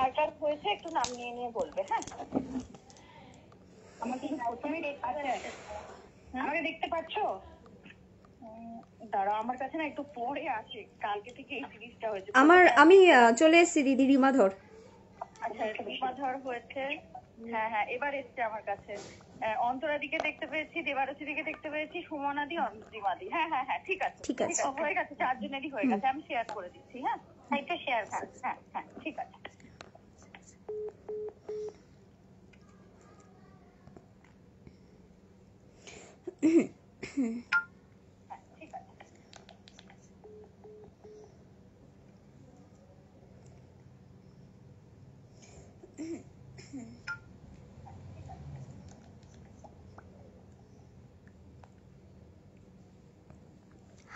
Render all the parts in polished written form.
কার কার হয়েছে একটু নাম নিয়ে নিয়ে বলবে। হ্যাঁ, আমাকে প্রথমে আমাকে দেখতে পাচ্ছ? দাঁড়াও, আমার কাছে না একটু পরে আছে, কালকে থেকে এই সিরিজটা হয়েছে। আমি চলে এসেছি দিদি, রিমাধর। আচ্ছা, রিমাধর হয়েছে। হ্যাঁ হ্যাঁ, এবার এসছে আমার কাছে। অন্তরাদিকে দেখতে পেয়েছি, দেবারতী দিকে দেখতে পেয়েছি, সুমনাদি, অঞ্জিমাদি। হ্যাঁ হ্যাঁ হ্যাঁ, ঠিক আছে ঠিক আছে, হয়ে গেছে, 4 জনেরই হয়ে গেছে। আমি শেয়ার করে দিচ্ছি। হ্যাঁ, এটা শেয়ার। হ্যাঁ হ্যাঁ হ্যাঁ, ঠিক আছে।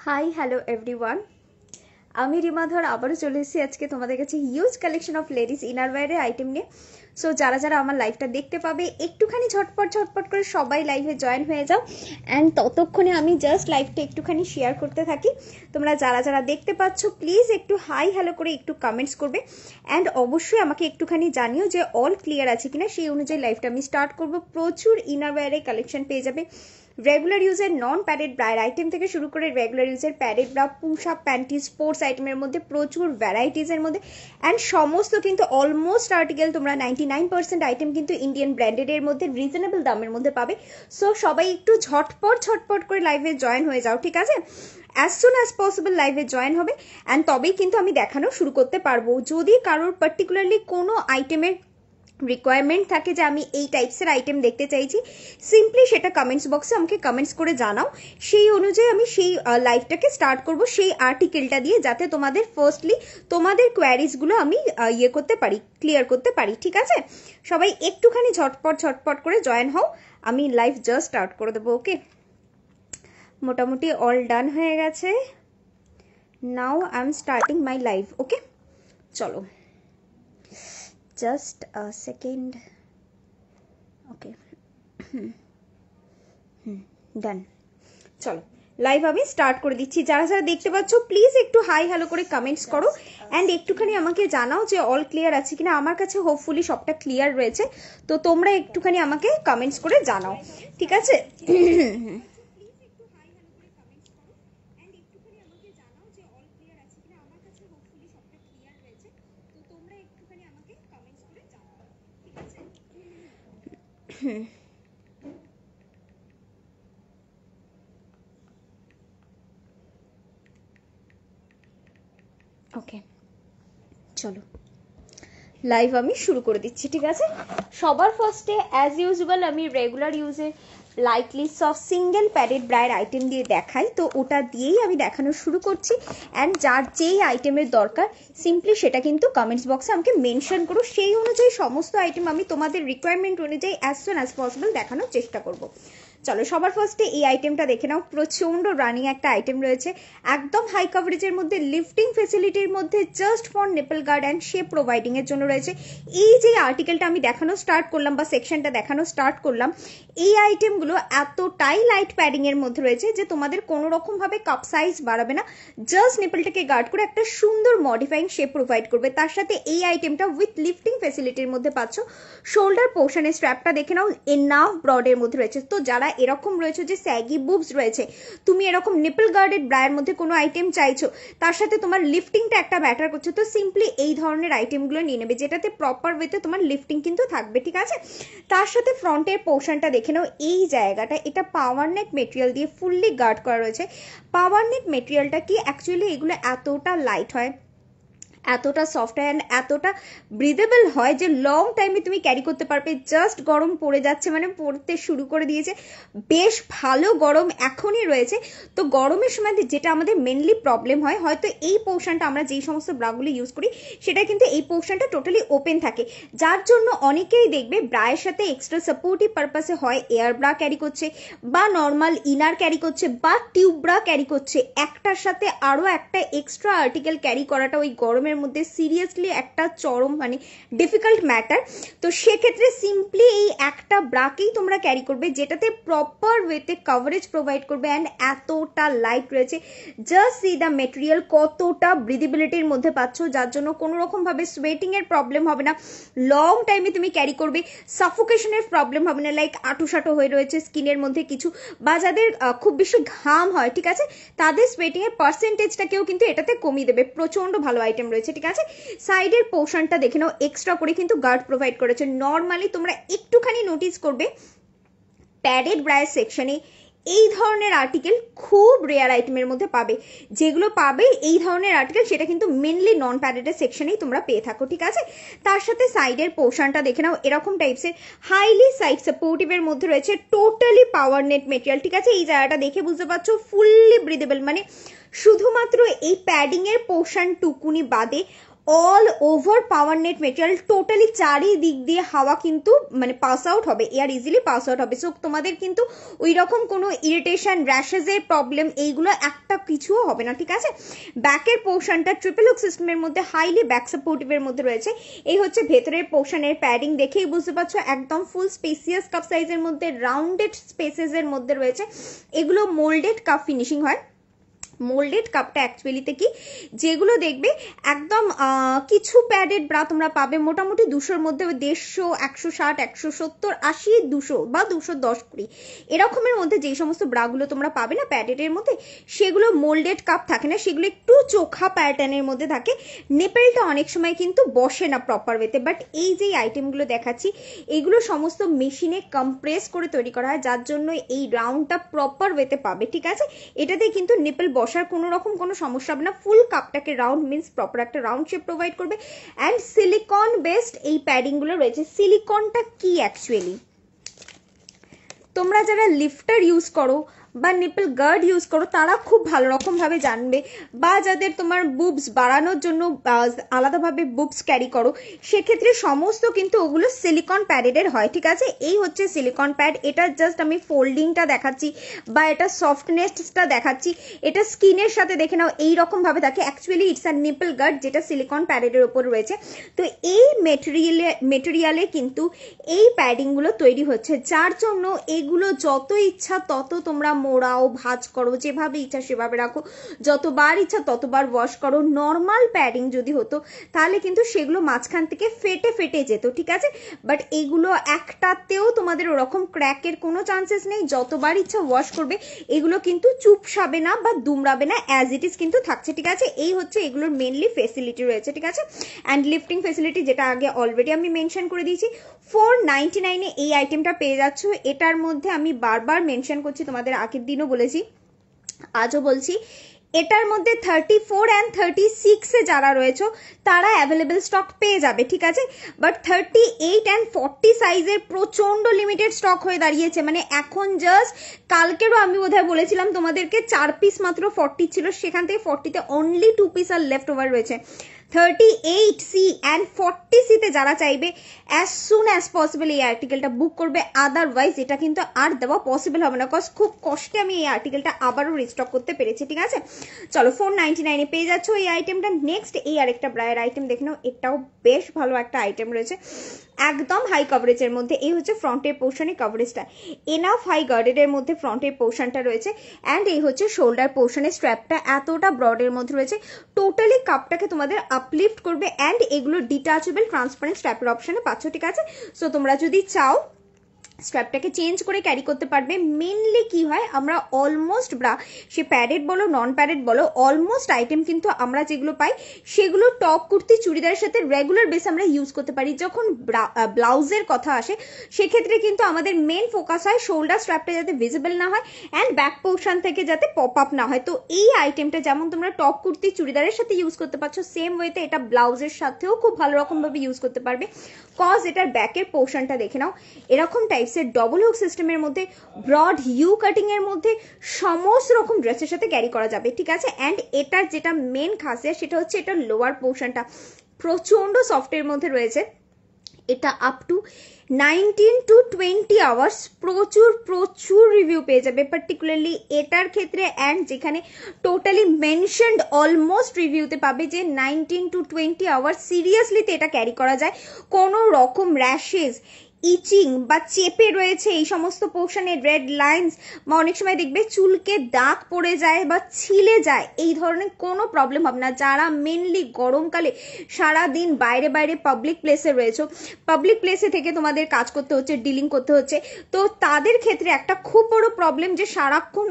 হাই, হ্যালো এভরিওয়ান, আমি রিমাধর আবারও চলে এসেছি আজকে তোমাদের কাছে হিউজ কালেকশন অফ লেডিস ইনারওয়্যারের আইটেম নিয়ে। সো যারা যারা আমার লাইভটা দেখতে পাবে একটুখানি ঝটপট করে সবাই লাইভে জয়েন হয়ে যাও। অ্যান্ড ততক্ষণে আমি জাস্ট লাইভটা একটুখানি শেয়ার করতে থাকি। তোমরা যারা যারা দেখতে পাচ্ছ প্লিজ একটু হাই হ্যালো করে একটু কমেন্টস করবে। অ্যান্ড অবশ্যই আমাকে একটুখানি জানিও যে অল ক্লিয়ার আছে কিনা, সেই অনুযায়ী লাইভটা আমি স্টার্ট করব। প্রচুর ইনারওয়্যারের কালেকশন পেয়ে যাবে, রেগুলার ইউজের নন প্যাডেড ব্রায়ের আইটেম থেকে শুরু করে রেগুলার ইউজের padded bra, push up, panty, sports আইটেমের মধ্যে প্রচুর ভ্যারাইটিসের মধ্যে। অ্যান্ড সমস্ত কিন্তু অলমোস্ট আর্টিকেল তোমরা 99% আইটেম কিন্তু ইন্ডিয়ান ব্র্যান্ডেডের মধ্যে রিজনেবল দামের মধ্যে পাবে। সো সবাই একটু ঝটপট করে লাইভে জয়েন হয়ে যাও, ঠিক আছে? অ্যাজ সুন অ্যাজ পসিবল লাইভে জয়েন হবে, অ্যান্ড তবেই কিন্তু আমি দেখানো শুরু করতে পারবো। যদি কারোর পার্টিকুলারলি কোনো আইটেমের রিকোয়ারমেন্ট থাকে যে আমি এই টাইপসের আইটেম দেখতে চাইছি, সিম্পলি সেটা কমেন্টস বক্সে আমাকে কমেন্টস করে জানাও। সেই অনুযায়ী আমি সেই লাইভটাকে স্টার্ট করব সেই আর্টিকেলটা দিয়ে, যাতে তোমাদের ফার্স্টলি তোমাদের কোয়ারিজগুলো আমি ইয়ে করতে পারি, ক্লিয়ার করতে পারি, ঠিক আছে? সবাই একটুখানি ঝটপট করে জয়েন হও, আমি লাইভ জাস্ট স্টার্ট করে দেবো। ওকে, মোটামুটি অল ডান হয়ে গেছে। Now I am starting my live. Okay, চলো, just a second. Okay. Done. চলো লাইভ আমি স্টার্ট করে দিচ্ছি। যারা যারা দেখতে পাচ্ছ প্লিজ একটু হাই হ্যালো করে কমেন্টস করো, অ্যান্ড একটুখানি আমাকে জানাও যে অল ক্লিয়ার আছে কিনা। আমার কাছে হোপফুলি সবটা ক্লিয়ার রয়েছে, তো তোমরা একটুখানি আমাকে কমেন্টস করে জানাও, ঠিক আছে? ওকে, চলো লাইভ আমি শুরু করে দিচ্ছি, ঠিক আছে? সবার ফার্স্টে অ্যাজ ইউজুয়াল আমি রেগুলার ইউজে লাইটলি সফট সিঙ্গেল প্যাডেড ব্রায়ের আইটেম দিয়ে দেখাই, তো ওটা দিয়েই আমি দেখানো শুরু করছি। অ্যান্ড যার যেই আইটেমের দরকার সিম্পলি সেটা কিন্তু কমেন্টস বক্সে আমাকে মেনশন করো, সেই অনুযায়ী সমস্ত আইটেম আমি তোমাদের রিকোয়ারমেন্ট অনুযায়ী অ্যাজ সুন অ্যাজ পসিবল দেখানোর চেষ্টা করব। চলো সবার ফার্স্টে এই আইটেমটা দেখে নাও। প্রচন্ড রানিং একটা আইটেম রয়েছে, একদম হাই কভারেজের মধ্যে, লিফটিং ফেসিলিটির মধ্যে, just for nipple guard and shape providing এর জন্য রয়েছে। এই যে আর্টিকেলটা আমি দেখানো স্টার্ট করলাম বা সেকশনটা দেখানো স্টার্ট করলাম, এই আইটেমগুলো এতটাই লাইট প্যাডিং এর মধ্যে রয়েছে যে তোমাদের কোনো রকম ভাবে কাপ সাইজ বাড়াবে না, জাস্ট নিপলটাকে গার্ড করে একটা সুন্দর মডিফাইং শেপ প্রোভাইড করবে। তার সাথে এই আইটেমটা উইথ লিফটিং ফেসিলিটির মধ্যে পাচ্ছ। শোল্ডার পোর্শনের স্ট্র্যাপটা দেখে নাও, এনাফ ব্রডের মধ্যে রয়েছে। তো যারা এরকম রয়েছে যে স্যাগি বুবস রয়েছে, তুমি এরকম নিপল গার্ডেড ব্রায়ের মধ্যে কোনো আইটেম চাইছো, তার সাথে তোমার লিফটিংটা একটা ম্যাটার করছে, তো সিম্পলি এই ধরনের আইটেমগুলো নিয়ে নেবে, যেটাতে প্রপার ওয়েতে তোমার লিফটিং কিন্তু থাকবে, ঠিক আছে? তার সাথে ফ্রন্টের পোর্শনটা দেখে নাও, এই জায়গাটা এটা পাওয়ার নেট মেটেরিয়াল দিয়ে ফুললি গার্ড করা রয়েছে। পাওয়ার নেট মেটেরিয়ালটা কি অ্যাকচুয়ালি এগুলো এতটা লাইট হয়, এতটা সফট অ্যান্ড এতটা ব্রিদেবল হয় যে লং টাইমে তুমি ক্যারি করতে পারবে। জাস্ট গরম পড়ে যাচ্ছে, মানে পড়তে শুরু করে দিয়েছে, বেশ ভালো গরম এখনই রয়েছে। তো গরমের সময় যেটা আমাদের মেনলি প্রবলেম হয়, হয়তো এই পোর্শনটা আমরা যেই সমস্ত ব্রাগুলো ইউজ করি সেটা কিন্তু এই পোর্শনটা টোটালি ওপেন থাকে, যার জন্য অনেকেই দেখবে ব্রায়ের সাথে এক্সট্রা সাপোর্টিভ পারপাসে হয় এয়ার ব্রা ক্যারি করছে, বা নর্মাল ইনার ক্যারি করছে, বা টিউব ব্রা ক্যারি করছে। একটার সাথে আরও একটা এক্সট্রা আর্টিকেল ক্যারি করাটা ওই গরমের মধ্যে সিরিয়াসলি একটা চরম মানে ডিফিকাল্ট ম্যাটার। তো সেক্ষেত্রে সিম্পলি এই একটা ব্রাকেই তোমরা ক্যারি করবে, যেটাতে প্রপার ওয়েতে কভারেজ প্রোভাইড করবে অ্যান্ড এতটা লাইট রয়েছে। জাস্ট সি দ্য মেটেরিয়াল কতটা ব্রিদিবিলিটির মধ্যে পাচ্ছ, যার জন্য কোনো রকম ভাবে সোয়েটিং এর প্রবলেম হবে না, লং টাইমে তুমি ক্যারি করবে, সাফোকেশনের প্রবলেম হবে না, লাইক আটুসাটো হয়ে রয়েছে স্কিনের মধ্যে কিছু, বা যাদের খুব বেশি ঘাম হয়, ঠিক আছে, তাদের সোয়েটিং এর পার্সেন্টেজটাকেও কিন্তু এটাতে কমিয়ে দেবে। প্রচন্ড ভালো আইটেম রয়েছে, ঠিক আছে। সাইডের পোর্শনটা দেখে নাও, এক্সট্রা করে কিন্তু গার্ড প্রোভাইড করেছে। নর্মালি তোমরা একটুখানি নোটিস করবে প্যাডেড ব্রায়ের সেকশনে এই ধরনের আর্টিকেল খুব রেয়ার আইটেমের মধ্যে পাবে। যেগুলো পাবে এই ধরনের আর্টিকেল সেটা কিন্তু মেনলি নন প্যাডেডের সেকশনেই তোমরা পেয়ে থাকো, ঠিক আছে। তার সাথে সাইডের পোর্শনটা দেখে নাও, এরকম টাইপসের হাইলি সাইড সাপোর্টিভের মধ্যে রয়েছে, টোটালি পাওয়ার নেট মেটেরিয়াল, ঠিক আছে। এই জায়গাটা দেখে বুঝতে পারছো ফুললি ব্রিদেবল, মানে শুধুমাত্র এই প্যাডিং এর পোর্শন টুকুনি বাদে অল ওভার পাওয়ার নেট মেটেরিয়াল, টোটালি চারিদিক দিয়ে হাওয়া কিন্তু মানে পাস আউট হবে, এয়ার ইজিলি পাস আউট হবে। সো তোমাদের কিন্তু ওই রকম কোনো ইরিটেশন, র্যাশেজের প্রবলেম এইগুলো একটা কিছুও হবে না, ঠিক আছে। ব্যাকের পোর্শনটা ট্রিপল হুক সিস্টেমের মধ্যে হাইলি ব্যাক সাপোর্টিভের মধ্যে রয়েছে। এই হচ্ছে ভেতরের পোর্শনের প্যাডিং, দেখেই বুঝতে পারছো একদম ফুল স্পেসিয়াস কাপ সাইজের মধ্যে, রাউন্ডেড স্পেসেসের মধ্যে রয়েছে। এগুলো মোল্ডেড কাপ ফিনিশিং হয়। মোল্ডেড কাপটা অ্যাকচুয়ালিতে কি, যেগুলো দেখবে একদম কিছু প্যাডেড ব্রা তোমরা পাবে মোটামুটি 200-র মধ্যে 150, 160, 170, 80, 200 বা 210, 20 এরকমের মধ্যে যেই সমস্ত ব্রাগুলো তোমরা পাবে না প্যাডেডের মধ্যে, সেগুলো মোল্ডেড কাপ থাকে না, সেগুলো একটু চোখা প্যাটার্নের মধ্যে থাকে। নেপেলটা অনেক সময় কিন্তু বসে না প্রপার ওয়েতে। বাট এই যে আইটেমগুলো দেখাচ্ছি এইগুলো সমস্ত মেশিনে কম্প্রেস করে তৈরি করা হয়, যার জন্য এই রাউন্ডটা প্রপার ওয়েতে পাবে, ঠিক আছে। এটাতে কিন্তু নেপেল বসার কোনো রকম কোনো সমস্যা হবে না। ফুল কাপটাকে রাউন্ড মিন্স প্রপার একটা রাউন্ড শেপ প্রোভাইড করবে। অ্যান্ড সিলিকন বেসড এই প্যাডিং গুলো রয়েছে। সিলিকনটা কি অ্যাকচুয়ালি, তোমরা যারা লিফটার ইউজ করো বা নিপল গার্ড ইউজ করো তারা খুব ভালো রকম ভাবে জানবে, বা যাদের তোমার বুবস বাড়ানোর জন্য আলাদাভাবে বুবস ক্যারি করো, সেক্ষেত্রে সমস্ত কিন্তু ওগুলো সিলিকন প্যাডেডের হয়, ঠিক আছে। এই হচ্ছে সিলিকন প্যাড, এটা জাস্ট আমি ফোল্ডিংটা দেখাচ্ছি বা এটা সফটনেসটা দেখাচ্ছি, এটা স্কিনের সাথে দেখে নাও এইরকম ভাবে থাকে। Actually it's a nipple guard যেটা সিলিকন প্যাডেডের ওপর রয়েছে। তো এই মেটেরিয়ালে কিন্তু এই প্যাডিং গুলো তৈরি হচ্ছে, যার জন্য এগুলো যত ইচ্ছা তত তোমরা মোড়াও, ভাঁজ করো, যেভাবে ইচ্ছা সেভাবে রাখো, যতবার ইচ্ছা ততবার ওয়াশ করো। নর্মাল প্যাডিং যদি হতো তাহলে কিন্তু সেগুলো মাঝখান থেকে ফেটে ফেটে যেত, ঠিক আছে। বাট এগুলো একটাতেও তোমাদের ওরকম ক্র্যাকের কোনো চান্সেস নেই, যতবার ইচ্ছা ওয়াশ করবে এগুলো কিন্তু চুপসাবে না বা দুমড়াবে না, অ্যাজ ইট ইজ কিন্তু থাকছে, ঠিক আছে। এই হচ্ছে এগুলোর মেনলি ফেসিলিটি রয়েছে, ঠিক আছে। অ্যান্ড লিফটিং ফেসিলিটি যেটা আগে অলরেডি আমি মেনশন করে দিয়েছি, 499 এই আইটেমটা পেয়ে যাচ্ছ। এটার মধ্যে আমি বারবার মেনশন করছি, তোমাদের আগের দিনও বলেছি আজও বলছি, এটার মধ্যে 34 and 36 এ যারা রয়েছে তারা অ্যাভেলেবেল স্টক পেয়ে যাবে, ঠিক আছে। বাট 38 and 40 সাইজের প্রচন্ড লিমিটেড স্টক হয়ে দাঁড়িয়েছে। মানে এখন জাস্ট কালকেরও আমি বোধহয় বলেছিলাম তোমাদেরকে 4 পিস মাত্র 40 ছিল, সেখান থেকে 40-তে অনলি 2 পিস আর লেফট ওভার রয়েছে। 38C and 40C তে যারা চাইবে অ্যাজ সুন অ্যাজ পসিবল এই আর্টিকেলটা বুক করবে, আদারওয়াইজ এটা কিন্তু আর দেওয়া পসিবল হবে না, কজ খুব কষ্টে আমি এই আর্টিকেলটা আবারও রিস্টক করতে পেরেছি, ঠিক আছে। চলো 499 এ পেয়ে যাচ্ছ এই আইটেমটা। নেক্সট এই আরেকটা ব্রায়ের আইটেম দেখে নাও, এটাও বেশ ভালো একটা আইটেম রয়েছে, একদম হাই কভারেজের মধ্যে। এই হচ্ছে ফ্রন্টের পোর্শনে কভারেজটা এনাফ হাই গার্ডেডের মধ্যে ফ্রন্টের পোর্শনটা রয়েছে। অ্যান্ড এই হচ্ছে শোল্ডার পোর্শনের স্ট্র্যাপটা এতটা ব্রডের মধ্যে রয়েছে, টোটালি কাপটাকে তোমাদের আপলিফট করবে। অ্যান্ড এগুলো ডিটাচেবল ট্রান্সপারেন্ট স্ট্র্যাপের অপশনে পাচ্ছ, ঠিক আছে। সো তোমরা যদি চাও স্ট্র্যাপটাকে চেঞ্জ করে ক্যারি করতে পারবে। মেনলি কি হয়, আমরা অলমোস্ট ব্রা সে প্যাডেড বলো নন প্যাডেড বলো অলমোস্ট আইটেম কিন্তু আমরা যেগুলো পাই সেগুলো টপ কুর্তি চুড়িদারের সাথে রেগুলার বেস আমরা ইউজ করতে পারি। যখন ব্লাউজের কথা আসে সেক্ষেত্রে কিন্তু আমাদের মেন ফোকাস হয় শোল্ডার স্ট্র্যাপটা যাতে ভিজিবল না হয় অ্যান্ড ব্যাক পোর্শন থেকে যাতে পপ আপ না হয়। তো এই আইটেমটা যেমন তোমরা টপ কুর্তি চুড়িদারের সাথে ইউজ করতে পারছো, সেম ওয়েতে এটা ব্লাউজের সাথেও খুব ভালো রকম ভাবে ইউজ করতে পারবে। কজ এটার ব্যাকের পোর্শনটা দেখে নাও, এরকম টাইপসের ডবল হুক সিস্টেমের মধ্যে ব্রড ইউ কাটিং এর মধ্যে সমস্ত রকম ড্রেসের সাথে ক্যারি করা যাবে, ঠিক আছে। অ্যান্ড এটার যেটা মেন খাসিয়াত সেটা হচ্ছে এটার লোয়ার পোর্শনটা প্রচন্ড সফটের মধ্যে রয়েছে। এটা আপ টু 19 to 20 আওয়ার্স প্রচুর প্রচুর রিভিউ পেয়ে যাবে, পার্টিকুলারলি এটার ক্ষেত্রে। অ্যান্ড যেখানে টোটালি মেনশনড অলমোস্ট রিভিউতে পাবে যে 19 to 20 আওয়ার্স সিরিয়াসলিতে এটা ক্যারি করা যায়। কোনো রকম র্যাশেস, ইচিং বা চেপে রয়েছে এই সমস্ত পোর্শনে, রেড লাইন্স বা অনেক সময় দেখবে চুলকে দাগ পড়ে যায় বা ছিলে যায়, এই ধরনের কোনো প্রবলেম হবে না। যারা মেনলি গরমকালে সারাদিন বাইরে বাইরে পাবলিক প্লেসে রয়েছে, পাবলিক প্লেসে থেকে তোমাদের কাজ করতে হচ্ছে, ডিলিং করতে হচ্ছে, তো তাদের ক্ষেত্রে একটা খুব বড় প্রবলেম যে সারাক্ষণ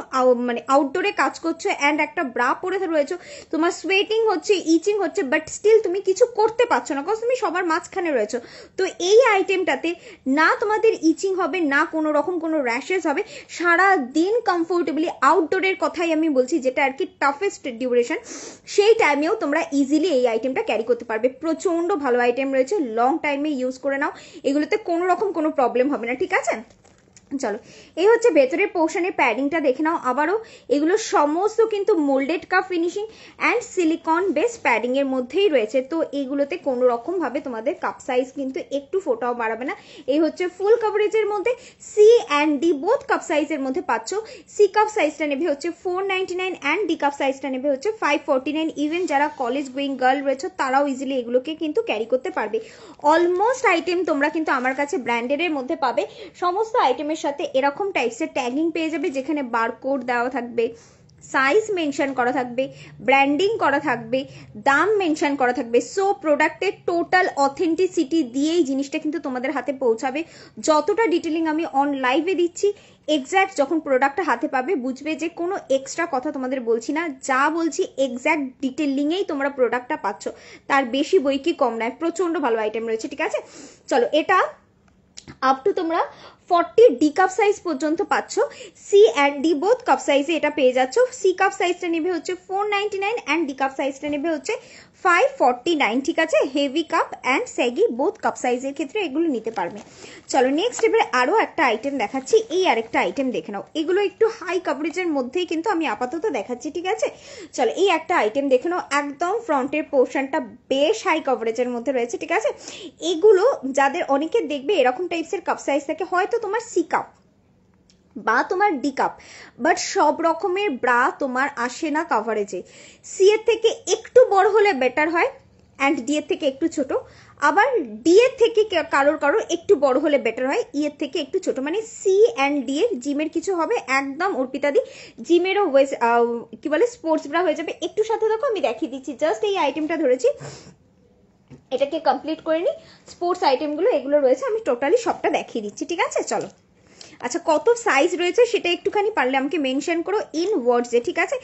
মানে আউটডোরে কাজ করছো অ্যান্ড একটা ব্রা পরে রয়েছে, তোমার সোয়েটিং হচ্ছে, ইচিং হচ্ছে, বাট স্টিল তুমি কিছু করতে পারছো না, কারণ তুমি সবার মাঝখানে রয়েছো। তো এই আইটেমটাতে না তোমাদের ইচিং হবে, না কোনো রকম কোনো র্যাশেস হবে, সারা দিন কমফোর্টেবলি আউটডোরের কথাই আমি বলছি, যেটা আর কি টাফেস্ট ডিউরেশন, সেই টাইমেও তোমরা ইজিলি এই আইটেমটা ক্যারি করতে পারবে। প্রচন্ড ভালো আইটেম রয়েছে, লং টাইমে ইউজ করে নাও, এগুলোতে কোনো রকম কোনো প্রবলেম হবে না, ঠিক আছে। চলো, এই হচ্ছে ভেতরের পোর্শনের প্যাডিংটা দেখে নাও। আবারও এগুলো সমস্ত কিন্তু moulded cup finishing and silicone base padding এর মধ্যেই রয়েছে, তো এগুলোতে কোনো রকম ভাবে তোমাদের কাপ সাইজ কিন্তু একটু ফোটাও বাড়াবে না। এই হচ্ছে ফুল কভারেজের মধ্যে C and D both cup সাইজের মধ্যে পাচ্ছ। সি কাপ সাইজটা নেবে হচ্ছে 499 অ্যান্ড ডি কাপ সাইজটা নেবে হচ্ছে 549। ইভেন যারা কলেজ গোয়িং গার্ল রয়েছে তারাও ইজিলি এগুলোকে কিন্তু ক্যারি করতে পারবে। অলমোস্ট আইটেম তোমরা কিন্তু আমার কাছে ব্র্যান্ডের মধ্যে পাবে। সমস্ত আইটেমের সাথে এরকম টাইপসের ট্যাগিং পেয়ে যাবে, যেখানে বারকোড দেওয়া থাকবে, সাইজ মেনশন করা থাকবে, ব্র্যান্ডিং করা থাকবে, দাম মেনশন করা থাকবে। সো প্রোডাক্টের টোটাল অথেন্টিসিটি দিয়েই জিনিসটা কিন্তু তোমাদের হাতে পৌঁছাবে। যতটা ডিটেলিং আমি অন লাইভে দিচ্ছি, এক্স্যাক্ট যখন প্রোডাক্টটা হাতে পাবে বুঝবে যে কোনো এক্সট্রা কথা তোমাদের বলছি না, যা বলছি এক্স্যাক্ট ডিটেলিংয়েই তোমরা প্রোডাক্টটা পাচ্ছ, তার বেশি বই কি কম নয়। প্রচন্ড ভালো আইটেম রয়েছে, ঠিক আছে। চলো, এটা আপ টু তোমরা 40 ডি কাপ সাইজ পর্যন্ত পাচ্ছ। C and D both cup সাইজে এটা পেয়ে যাচ্ছ। সি কাপ সাইজটা নেবে হচ্ছে 499 অ্যান্ড ডি কাপ সাইজটা নেবে হচ্ছে 549, ঠিক আছে। Heavy cup and saggy both cup সাইজের ক্ষেত্রে এগুলো নিতে পারবে। চলো, নেক্সট এবারে আরো একটা আইটেম দেখাচ্ছি। এই আরেকটা আইটেম দেখে নাও, এগুলো একটু হাই কভারেজের মধ্যেই কিন্তু আমি আপাতত দেখাচ্ছি, ঠিক আছে। চলো, এই একটা আইটেম দেখে নাও, একদম ফ্রন্টের পোর্শনটা বেশ হাই কভারেজের মধ্যে রয়েছে, ঠিক আছে। এগুলো যাদের অনেকের দেখবে এরকম টাইপসের কাপ সাইজ থাকে, হয়তো তোমার সি কাপ বা তোমার ডি কাপ, বাট সব রকমের ব্রা তোমার আসে না কাভারেজে। সি এর থেকে একটু বড় হলে বেটার হয়, অ্যান্ড ডি এর থেকে একটু ছোট, আবার ডি এর থেকে কারোর একটু বড় হলে বেটার হয়, ই এর থেকে একটু ছোট। মানে সি অ্যান্ড ডি এর জিমের কিছু হবে একদম অর্পিতাদি, জিমেরও কি বলে স্পোর্টস ব্রা হয়ে যাবে। একটু সাথে দেখো, আমি দেখিয়ে দিচ্ছি, জাস্ট এই আইটেমটা ধরেছি, এটাকে কমপ্লিট করে নি। স্পোর্টস আইটেমগুলো এগুলো রয়েছে, আমি টোটালি সবটা দেখিয়ে দিচ্ছি, ঠিক আছে। চলো, আচ্ছা, কত সাইজ রয়েছে সেটা একটুখানি পারলে আমাকে মেনশন করো ইন ওয়ার্ডসে, ঠিক আছে।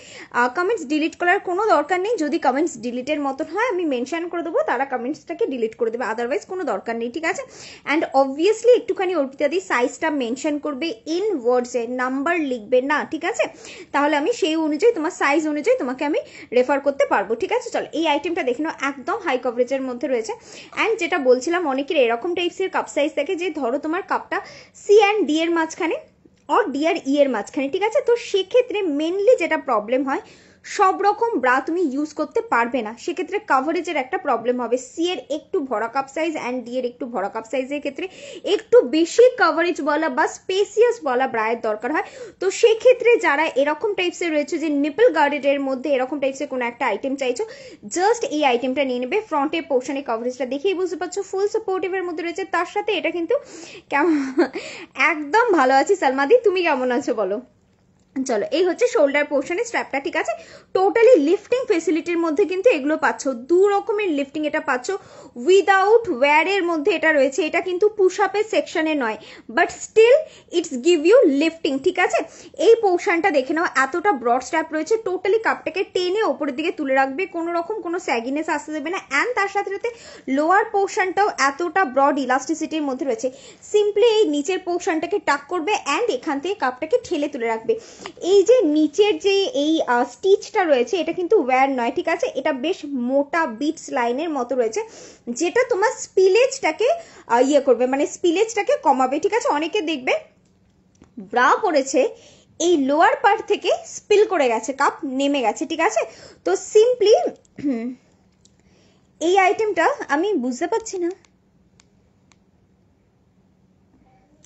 কমেন্টস ডিলিট করার কোনো দরকার নেই, যদি কমেন্টস ডিলিটের মতন হয় আমি মেনশন করে দেবো, তারা কমেন্টসটাকে ডিলিট করে দেবে, আদারওয়াইজ কোনো দরকার নেই, ঠিক আছে। অ্যান্ড অবভিয়াসলি একটুখানি অর্পিতাদি সাইজটা মেনশন করবে ইন ওয়ার্ডসে, নাম্বার লিখবে না, ঠিক আছে। তাহলে আমি সেই অনুযায়ী তোমার সাইজ অনুযায়ী তোমাকে আমি রেফার করতে পারবো, ঠিক আছে। চলো, এই আইটেমটা দেখে নাও, একদম হাই কভারেজের মধ্যে রয়েছে। অ্যান্ড যেটা বলছিলাম, অনেকের এরকম টাইপসের কাপ সাইজ থাকে যে ধরো তোমার কাপটা সি অ্যান্ড ডি এর মাঝখানে আর ডি আর ই এর মাঝখানে, ঠিক আছে। তো সেক্ষেত্রে মেনলি যেটা প্রবলেম হয়, সব রকম ব্রা তুমি ইউজ করতে পারবে না, সেক্ষেত্রে কাভারেজের একটা প্রবলেম হবে। সি এর একটু ভরা কাপ সাইজ অ্যান্ড ডি এর একটু ভরা কাপ সাইজের ক্ষেত্রে একটু বেশি কাভারেজ বলা বা স্পেসিয়াস বলা ব্রায়ের দরকার হয়। তো সেক্ষেত্রে যারা এরকম টাইপসের রয়েছে যে নিপল গার্ডের মধ্যে এরকম টাইপসের কোনো একটা আইটেম চাইছো, জাস্ট এই আইটেমটা নিয়ে নেবে। ফ্রন্টের পোর্শনে কভারেজটা দেখেই বুঝতে পারছো ফুল সাপোর্টিভের মধ্যে রয়েছে, তার সাথে এটা কিন্তু কেমন, একদম ভালো আছি সালমাদি, তুমি কেমন আছো বলো। চলো, এই হচ্ছে শোল্ডার পোর্শনের স্ট্র্যাপটা, ঠিক আছে। টোটালি লিফটিং ফেসিলিটির মধ্যে কিন্তু এগুলো পাচ্ছ, দু রকমের লিফটিং এটা পাচ্ছ। উইদাউট ওয়্যারের মধ্যে এটা রয়েছে, এটা কিন্তু পুশ আপের সেকশনে নয়, but still it's give you lifting, ঠিক আছে। এই পোর্শনটা দেখে নাও, এতটা ব্রড স্ট্র্যাপ রয়েছে, টোটালি কাপটাকে টেনে ওপরের দিকে তুলে রাখবে, কোনো রকম কোনো স্যাগিনেস আসতে দেবে না। অ্যান্ড তার সাথে সাথে লোয়ার পোর্শনটাও এতটা ব্রড ইলাস্টিসিটির মধ্যে রয়েছে, সিম্পলি এই নিচের পোর্শনটাকে টাক করবে অ্যান্ড এখান থেকে কাপটাকে ঠেলে তুলে রাখবে। এই যে নিচের যে এই স্টিচটা রয়েছে, এটা কিন্তু ওয়্যার নয়, ঠিক আছে। এটা বেশ মোটা বিটস লাইনের মতো রয়েছে, যেটা তোমার স্পিলেজটাকে করবে, মানে স্পিলেজটাকে কমাবে, ঠিক আছে। অনেকে দেখবে ব্রা পড়েছে, এই লোয়ার পার্ট থেকে স্পিল করে গেছে, কাপ নেমে গেছে, ঠিক আছে। তো সিম্পলি এই আইটেমটা আমি বুঝতে পারছি না,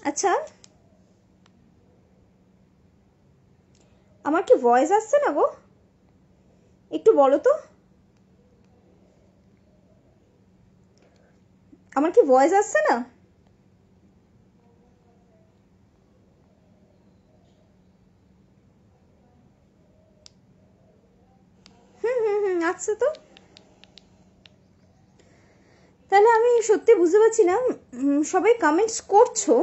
আচ্ছা, আমার কি ভয়েস আসছে না গো? একটু বলো তো, আমার কি ভয়েস আসছে না? আসছে তো। তাহলে আমি সত্যি বুঝতে পারছি না, সবাই কমেন্টস করছো,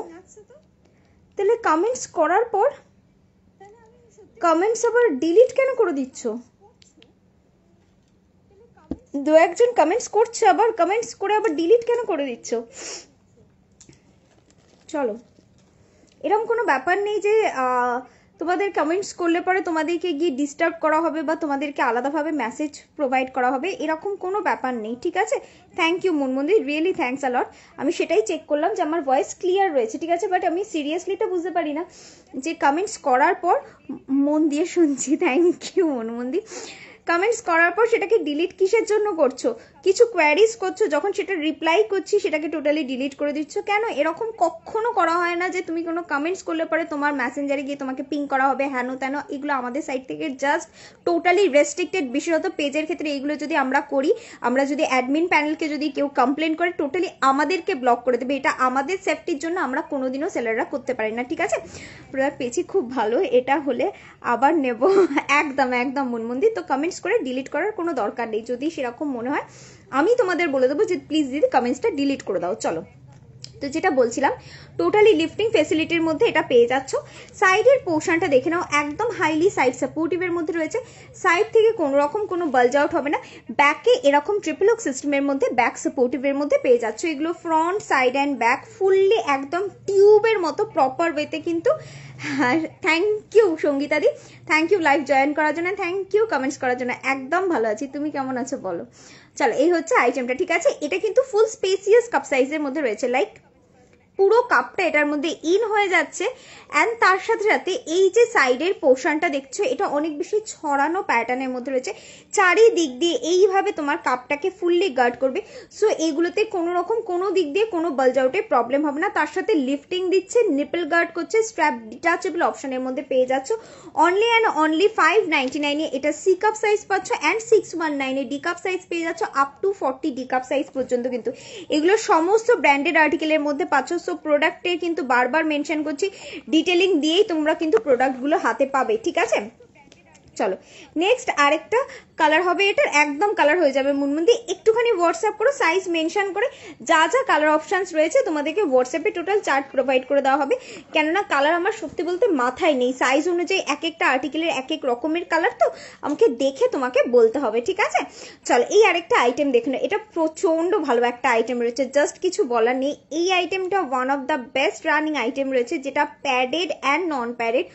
তাহলে কমেন্টস করার পর কমেন্টস আবার ডিলিট কেন করে দিচ্ছ? দু একজন কমেন্টস করছে, আবার কমেন্টস করে আবার ডিলিট কেন করে দিচ্ছ? চলো, এরকম কোনো ব্যাপার নেই যে তোমাদের কমেন্টস করলে পরে তোমাদেরকে গিয়ে ডিস্টার্ব করা হবে বা তোমাদেরকে আলাদাভাবে মেসেজ প্রোভাইড করা হবে, এরকম কোনো ব্যাপার নেই, ঠিক আছে? Thank you Manmandir, really thanks a lot. আমি সেটাই চেক করলাম যে আমার ভয়েস ক্লিয়ার রয়েছে, ঠিক আছে? বাট আমি সিরিয়াসলিটা বুঝতে পারি না যে কমেন্টস করার পর মন দিয়ে শুনছি, থ্যাংক ইউ মনমন্দির। কমেন্টস করার পর সেটাকে ডিলিট কিসের জন্য করছো? কিছু কোয়ারিজ করছো, যখন সেটা রিপ্লাই করছি সেটাকে টোটালি ডিলিট করে দিচ্ছ কেন? এরকম কখনো করা হয় না যে তুমি কোনো কমেন্টস করলে পরে তোমার মেসেঞ্জারে গিয়ে তোমাকে পিং করা হবে হেন তেন। এগুলো আমাদের সাইড থেকে জাস্ট টোটালি রেস্ট্রিক্টেড, বিশেষত পেজের ক্ষেত্রে এগুলো যদি আমরা করি, আমরা যদি অ্যাডমিন প্যানেলকে যদি কেউ কমপ্লেন করে, টোটালি আমাদেরকে ব্লক করে দেবে। এটা আমাদের সেফটির জন্য আমরা কোনোদিনও সেলাররা করতে পারি না, ঠিক আছে? প্রোডাক্ট পেয়েছি খুব ভালো, এটা হলে আবার নেব। একদম একদম মনমন্দির। তো কমেন্টস করে ডিলিট করার কোনো দরকার নেই, যদি সেরকম মনে হয় আমি তোমাদের বলে দেবো যে প্লিজ দিদি কমেন্টসটা ডিলিট করে দাও। চলো, তো যেটা বলছিলাম, টোটালি লিফটিং ফেসিলিটির মধ্যে এটা পেয়ে যাচ্ছ। সাইডের পোর্শনটা দেখে নাও, একদম হাইলি সাইড সাপোর্টিভের মধ্যে রয়েছে। সাইড থেকে কোনো রকম কোনো বালজ আউট হবে না। ব্যাকে এরকম ট্রিপল হুক সিস্টেমের মধ্যে ব্যাক সাপোর্টিভের মধ্যে পেয়ে যাচ্ছ। এগুলো front, side and back fully একদম টিউবের মতো প্রপার ওয়েতে কিন্তু। থ্যাংক ইউ সঙ্গীতাদি, থ্যাংক ইউ লাইভ জয়েন করার জন্য, থ্যাংক ইউ কমেন্টস করার জন্য। একদম ভালো আছি, তুমি কেমন আছো বলো? চলো, এই হচ্ছে আইটেমটা, ঠিক আছে? এটা কিন্তু ফুল স্পেসিয়াস কাপ সাইজের মধ্যে রয়েছে, লাইক পুরো কাপটা এটার মধ্যে ইন হয়ে যাচ্ছে। অ্যান্ড তার সাথে সাথে এই যে সাইডের পোর্শনটা দেখছো, এটা অনেক বেশি ছড়ানো প্যাটার্নের মধ্যে রয়েছে। চারিদিক দিয়ে এইভাবে তোমার কাপটাকে ফুললি গার্ড করবে। সো এইগুলোতে কোনো রকম কোনো দিক দিয়ে কোনো বালজ আউটের প্রবলেম হবে না। তার সাথে লিফটিং দিচ্ছে, নিপল গার্ড করছে, স্ট্র্যাপ ডিটাচেবল অপশনের মধ্যে পেয়ে যাচ্ছ। অনলি অ্যান্ড অনলি 599 এটা সি কাপ সাইজ পাচ্ছ, অ্যান্ড 619 ডি কাপ সাইজ পেয়ে যাচ্ছ, up to 40 D cup size পর্যন্ত। কিন্তু এগুলো সমস্ত ব্র্যান্ডেড আর্টিকেলের মধ্যে পাচ্ছ। সো প্রোডাক্টের কিন্তু বারবার মেনশন করছি, ডিটেলিং দিয়েই তোমরা কিন্তু প্রোডাক্টগুলো হাতে পাবে, ঠিক আছে? চলো, নেক্সট আরেকটা কালার হবে, এটার একদম কালার হয়ে যাবে মুনমুন্দি। একটুখানি হোয়াটসঅ্যাপ করো, সাইজ মেনশন করে যা যা কালার অপশানস রয়েছে তোমাদেরকে হোয়াটসঅ্যাপে টোটাল চার্ট প্রোভাইড করে দেওয়া হবে। কেননা কালার আমার সত্যি বলতে মাথায় নেই, সাইজ অনুযায়ী এক একটা আর্টিকেলের এক এক রকমের কালার, তো আমাকে দেখে তোমাকে বলতে হবে, ঠিক আছে? চলো, এই আরেকটা আইটেম দেখে নাও, এটা প্রচন্ড ভালো একটা আইটেম রয়েছে, জাস্ট কিছু বলার নেই। এই আইটেমটা one of the best running item রয়েছে, যেটা প্যাডেড অ্যান্ড নন প্যাডেড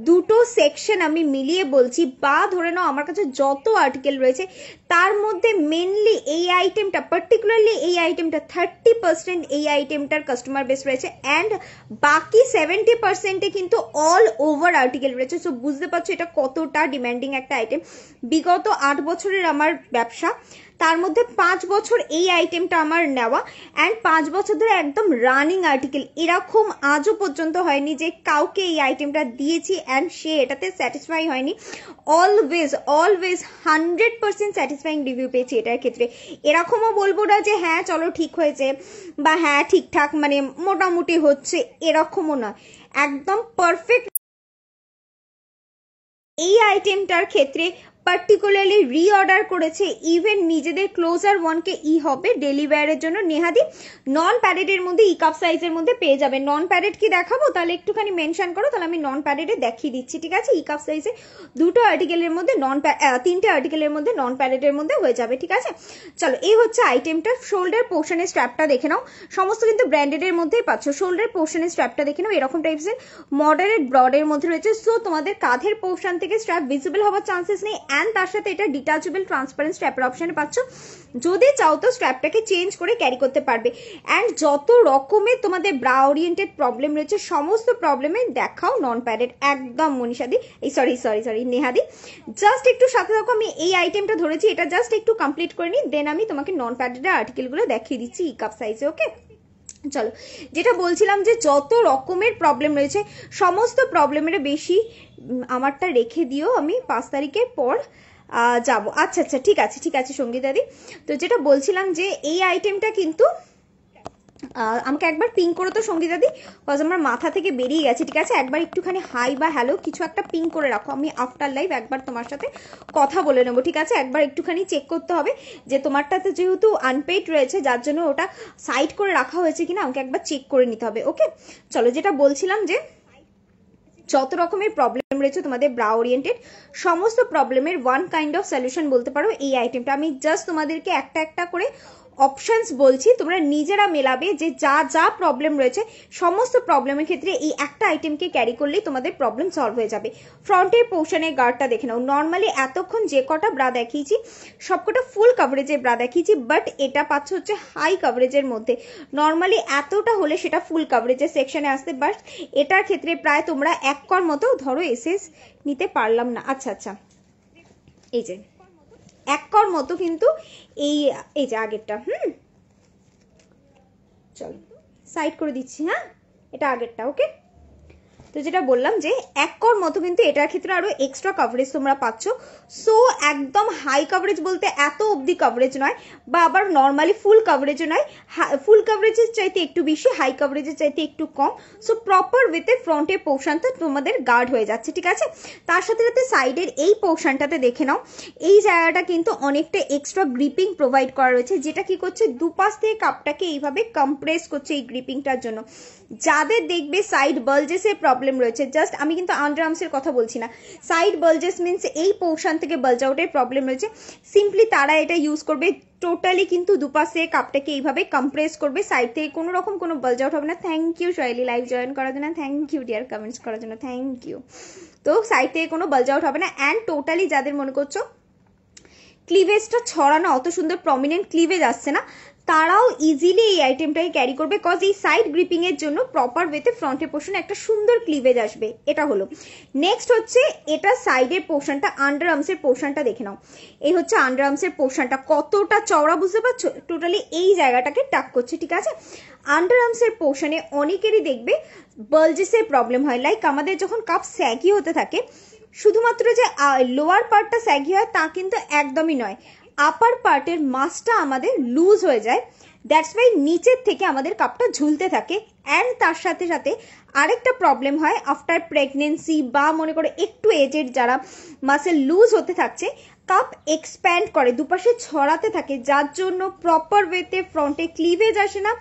দুটো সেকশন আমি মিলিয়ে বলছি। বা ধরে নাও আমার কাছে যত আর্টিকেল রয়েছে তার মধ্যে মেনলি এই আইটেমটা, পার্টিকুলারলি এই আইটেমটা 30% এই আইটেমটার কাস্টমার বেস রয়েছে, অ্যান্ড বাকি 70% কিন্তু অল ওভার আর্টিকেল রয়েছে। সো বুঝতে পারছো এটা কতটা ডিমান্ডিং একটা আইটেম। বিগত 8 বছরের আমার ব্যবসা, তার মধ্যে 5 বছর এই আইটেমটা আমার নেওয়া, অ্যান্ড 5 বছর ধরে একদম রানিং আর্টিকেল। এরকম আজও পর্যন্ত হয়নি যে কাউকে এই আইটেমটা দিয়েছি অ্যান্ড সে এটাতে স্যাটিসফাই হয়নি। অলওয়েজ 100% স্যাটিসফাইং রিভিউ পেয়েছি এটার ক্ষেত্রে। এরকমও বলবো না যে হ্যাঁ চলো ঠিক হয়েছে বা হ্যাঁ ঠিকঠাক মানে মোটামুটি হচ্ছে, এরকমও না, একদম পারফেক্ট। এই আইটেমটার ক্ষেত্রে পার্টিকুলারলি রিঅর্ডার করেছে, ইভেন নিজেদের ক্লোজার ওয়ানকে ই হবে ডেলি ওয়্যারের জন্য। নেহাদি নন প্যাডেডের মধ্যে ই কাপ সাইজের মধ্যে পেয়ে যাবে। নন প্যাডেড কি দেখাবো? তাহলে একটুখানি মেনশন করো, তাহলে আমি নন প্যাডেডে দেখিয়ে দিচ্ছি, ঠিক আছে? ই কাপ সাইজে দুটো আর্টিকেলের মধ্যে তিনটে আর্টিকেলের মধ্যে নন প্যাডেডের মধ্যে হয়ে যাবে, ঠিক আছে? চলো, এই হচ্ছে আইটেমটা। শোল্ডার পোর্শনের স্ট্র্যাপটা দেখে নাও, সমস্ত কিন্তু ব্র্যান্ডেডের মধ্যেই পাচ্ছ। শোল্ডার পোর্শনের স্ট্র্যাপটা দেখে নাও, এরকম টাইপসের মডারেট ব্রডের মধ্যে রয়েছে। সো তোমাদের কাঁধের পোর্শন থেকে স্ট্র্যাপ ভিজিবল হওয়ার চান্সেস নেই, অ্যান্ড তার সাথে এটা ডিটাচেবল ট্রান্সপারেন্ট স্ট্র্যাপের অপশনে পাচ্ছ। যদি চাও তো স্ট্র্যাপটাকে চেঞ্জ করে ক্যারি করতে পারবে। অ্যান্ড যত রকমের তোমাদের ব্রা ওরিয়েন্টেড প্রবলেম রয়েছে সমস্ত প্রবলেমে দেখাও নন প্যাডেড। একদম মনীষাদি, এই সরি নেহাদি, জাস্ট একটু সাথে থাকো। আমি এই আইটেমটা ধরেছি, এটা জাস্ট একটু কমপ্লিট করে নিই, দেন আমি তোমাকে নন প্যাডেডের আর্টিকেলগুলো দেখিয়ে দিচ্ছি ই কাপ সাইজে, ওকে? চলো, যেটা বলছিলাম যে যত রকমের প্রবলেম রয়েছে সমস্ত প্রবলেমের বেশি আমারটা রেখে দিও, আমি 5 তারিখের পর যাব। আচ্ছা আচ্ছা, ঠিক আছে ঠিক আছে সঙ্গীতাদি। তো যেটা বলছিলাম যে এই আইটেমটা কিন্তু আমাকে একবার পিং করো তো সঙ্গীতাদি, কজ আমার মাথা থেকে বেরিয়ে গেছে, ঠিক আছে? একবার একটুখানি হাই বা হ্যালো কিছু একটা পিং করে রাখো, আমি আফটার লাইভ একবার তোমার সাথে কথা বলে নেবো, ঠিক আছে? একবার একটুখানি চেক করতে হবে যে তোমারটাতে যেহেতু আনপেইড রয়েছে যার জন্য ওটা সাইড করে রাখা হয়েছে কিনা, আমাকে একবার চেক করে নিতে হবে। ওকে, চলো, যেটা বলছিলাম যে যত রকমের প্রবলেম রয়েছে তোমাদের ব্রা ওরিয়েন্টেড সমস্ত প্রবলেমের ওয়ান কাইন্ড অফ সলিউশন বলতে পারো এই আইটেমটা। আমি জাস্ট তোমাদেরকে একটা একটা করে অপশনস বলছি, তোমরা নিজেরা মেলাবে যে যা যা প্রবলেম রয়েছে সমস্ত প্রবলেমের ক্ষেত্রে এই একটা আইটেমকে ক্যারি করলেই তোমাদের প্রবলেম সলভ হয়ে যাবে। ফ্রন্টের পোর্শনের গার্ডটা দেখে নাও। নর্মালি এতক্ষণ যে কটা ব্রা দেখিয়েছি সবকটা ফুল কভারেজের ব্রা দেখিয়েছি, বাট এটা পাচ্ছ হচ্ছে হাই কভারেজের মধ্যে। নর্মালি এতটা হলে সেটা ফুল কভারেজের সেকশনে আসতে, বাট এটার ক্ষেত্রে প্রায় তোমরা এক কর মতো ধরো এসএস নিতে পারলাম না। আচ্ছা আচ্ছা, এই যে এক কর মতো কিন্তু এই যে আগেরটা, চলো সাইড করে দিচ্ছি, হ্যাঁ এটা আগেরটা। ওকে, তো যেটা বললাম যে এক কর মতো কিন্তু এটার ক্ষেত্রে আরো এক্সট্রা কভারেজ তোমরা পাচ্ছ। সো একদম হাই কভারেজ বলতে এত অবধি কভারেজ নয়, বা আবার নর্মালি ফুল কভারেজও নয়, ফুল কভারেজের চাইতে একটু বেশি, হাই কভারেজের চাইতে একটু কম। সো প্রপার ওয়েতে ফ্রন্টের পোর্শনটা তোমাদের গার্ড হয়ে যাচ্ছে, ঠিক আছে? তার সাথে সাথে সাইডের এই পোর্শনটাতে দেখে নাও, এই জায়গাটা কিন্তু অনেকটা এক্সট্রা গ্রিপিং প্রোভাইড করা রয়েছে, যেটা কি করছে দুপাশ থেকে কাপটাকে এইভাবে কম্প্রেস করছে এই গ্রিপিংটার জন্য। যাদের দেখবে সাইড বালজেসের প্রবলেম রয়েছে, জাস্ট আমি কিন্তু আন্ডার আর্মসের কথা বলছি না, সাইড বালজেস মিনস এই পোর্শন থেকে বালজ আউটের প্রবলেম রয়েছে, সিম্পলি তারা এটা ইউজ করবে। টোটালি কিন্তু দুপাশে কাপটাকে এইভাবে কম্প্রেস করবে, সাইড থেকে কোনো রকম কোনো বালজ আউট হবে না। থ্যাংক ইউ শৈলী লাইভ জয়েন করার জন্য, থ্যাংক ইউ ডিয়ার কমেন্টস করার জন্য, থ্যাংক ইউ। তো সাইড থেকে কোনো বালজ আউট হবে না। অ্যান্ড টোটালি যাদের মনে করছো ক্লিভেজটা ছড়ানো, অত সুন্দর প্রমিনেন্ট ক্লিভেজ আসছে না, তারাও ইজিলি এই আইটেমটাই ক্যারি করবে, কজ এই সাইড গ্রিপিং এর জন্য প্রপার ওয়েতে ফ্রন্টের পোর্শনে একটা সুন্দর ক্লিভেজ আসবে। এটা হলো। নেক্সট হচ্ছে এটা সাইডের পোর্শনটা, আন্ডার আর্মসের পোর্শনটা দেখে নাও। এই হচ্ছে আন্ডার আর্মসের পোর্শনটা, কতটা চওড়া বুঝতে পারছো? টোটালি এই জায়গাটাকে টাক করছে, ঠিক আছে? আন্ডার আর্মসের পোর্শনে অনেকেরই দেখবে বালজেসের প্রবলেম হয়, লাইক আমাদের যখন কাপ স্যাগি হতে থাকে, শুধুমাত্র যে লোয়ার পার্টটা স্যাগি হয় তা কিন্তু একদমই নয়, আপার পার্টের মাসটা আমাদের লুজ হয়ে যায়, দ্যাটস ওয়াই নিচের থেকে আমাদের কাপটা ঝুলতে থাকে। অ্যান্ড তার সাথে সাথে আরেকটা প্রবলেম হয় আফটার প্রেগনেন্সি, বা মনে করে একটু এজেড যারা, মাসেল লুজ হতে থাকছে, কাপ এক্সপ্যান্ড করে, দুপাশে ছড়াতে থাকে, যার জন্য প্রপার ওয়েতে ফ্রন্টে ক্লিভেজ আসে না,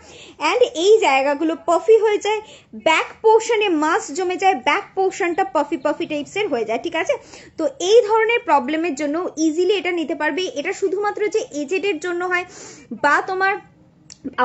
অ্যান্ড এই জায়গাগুলো পাফি হয়ে যায়, ব্যাক পোর্শনে মাস জমে যায়, ব্যাক পোর্শনটা পাফি পাফি টাইপসের হয়ে যায়, ঠিক আছে? তো এই ধরনের প্রবলেমের জন্য ইজিলি এটা নিতে পারবে। এটা শুধুমাত্র যে এজেডের জন্য হয় বা তোমার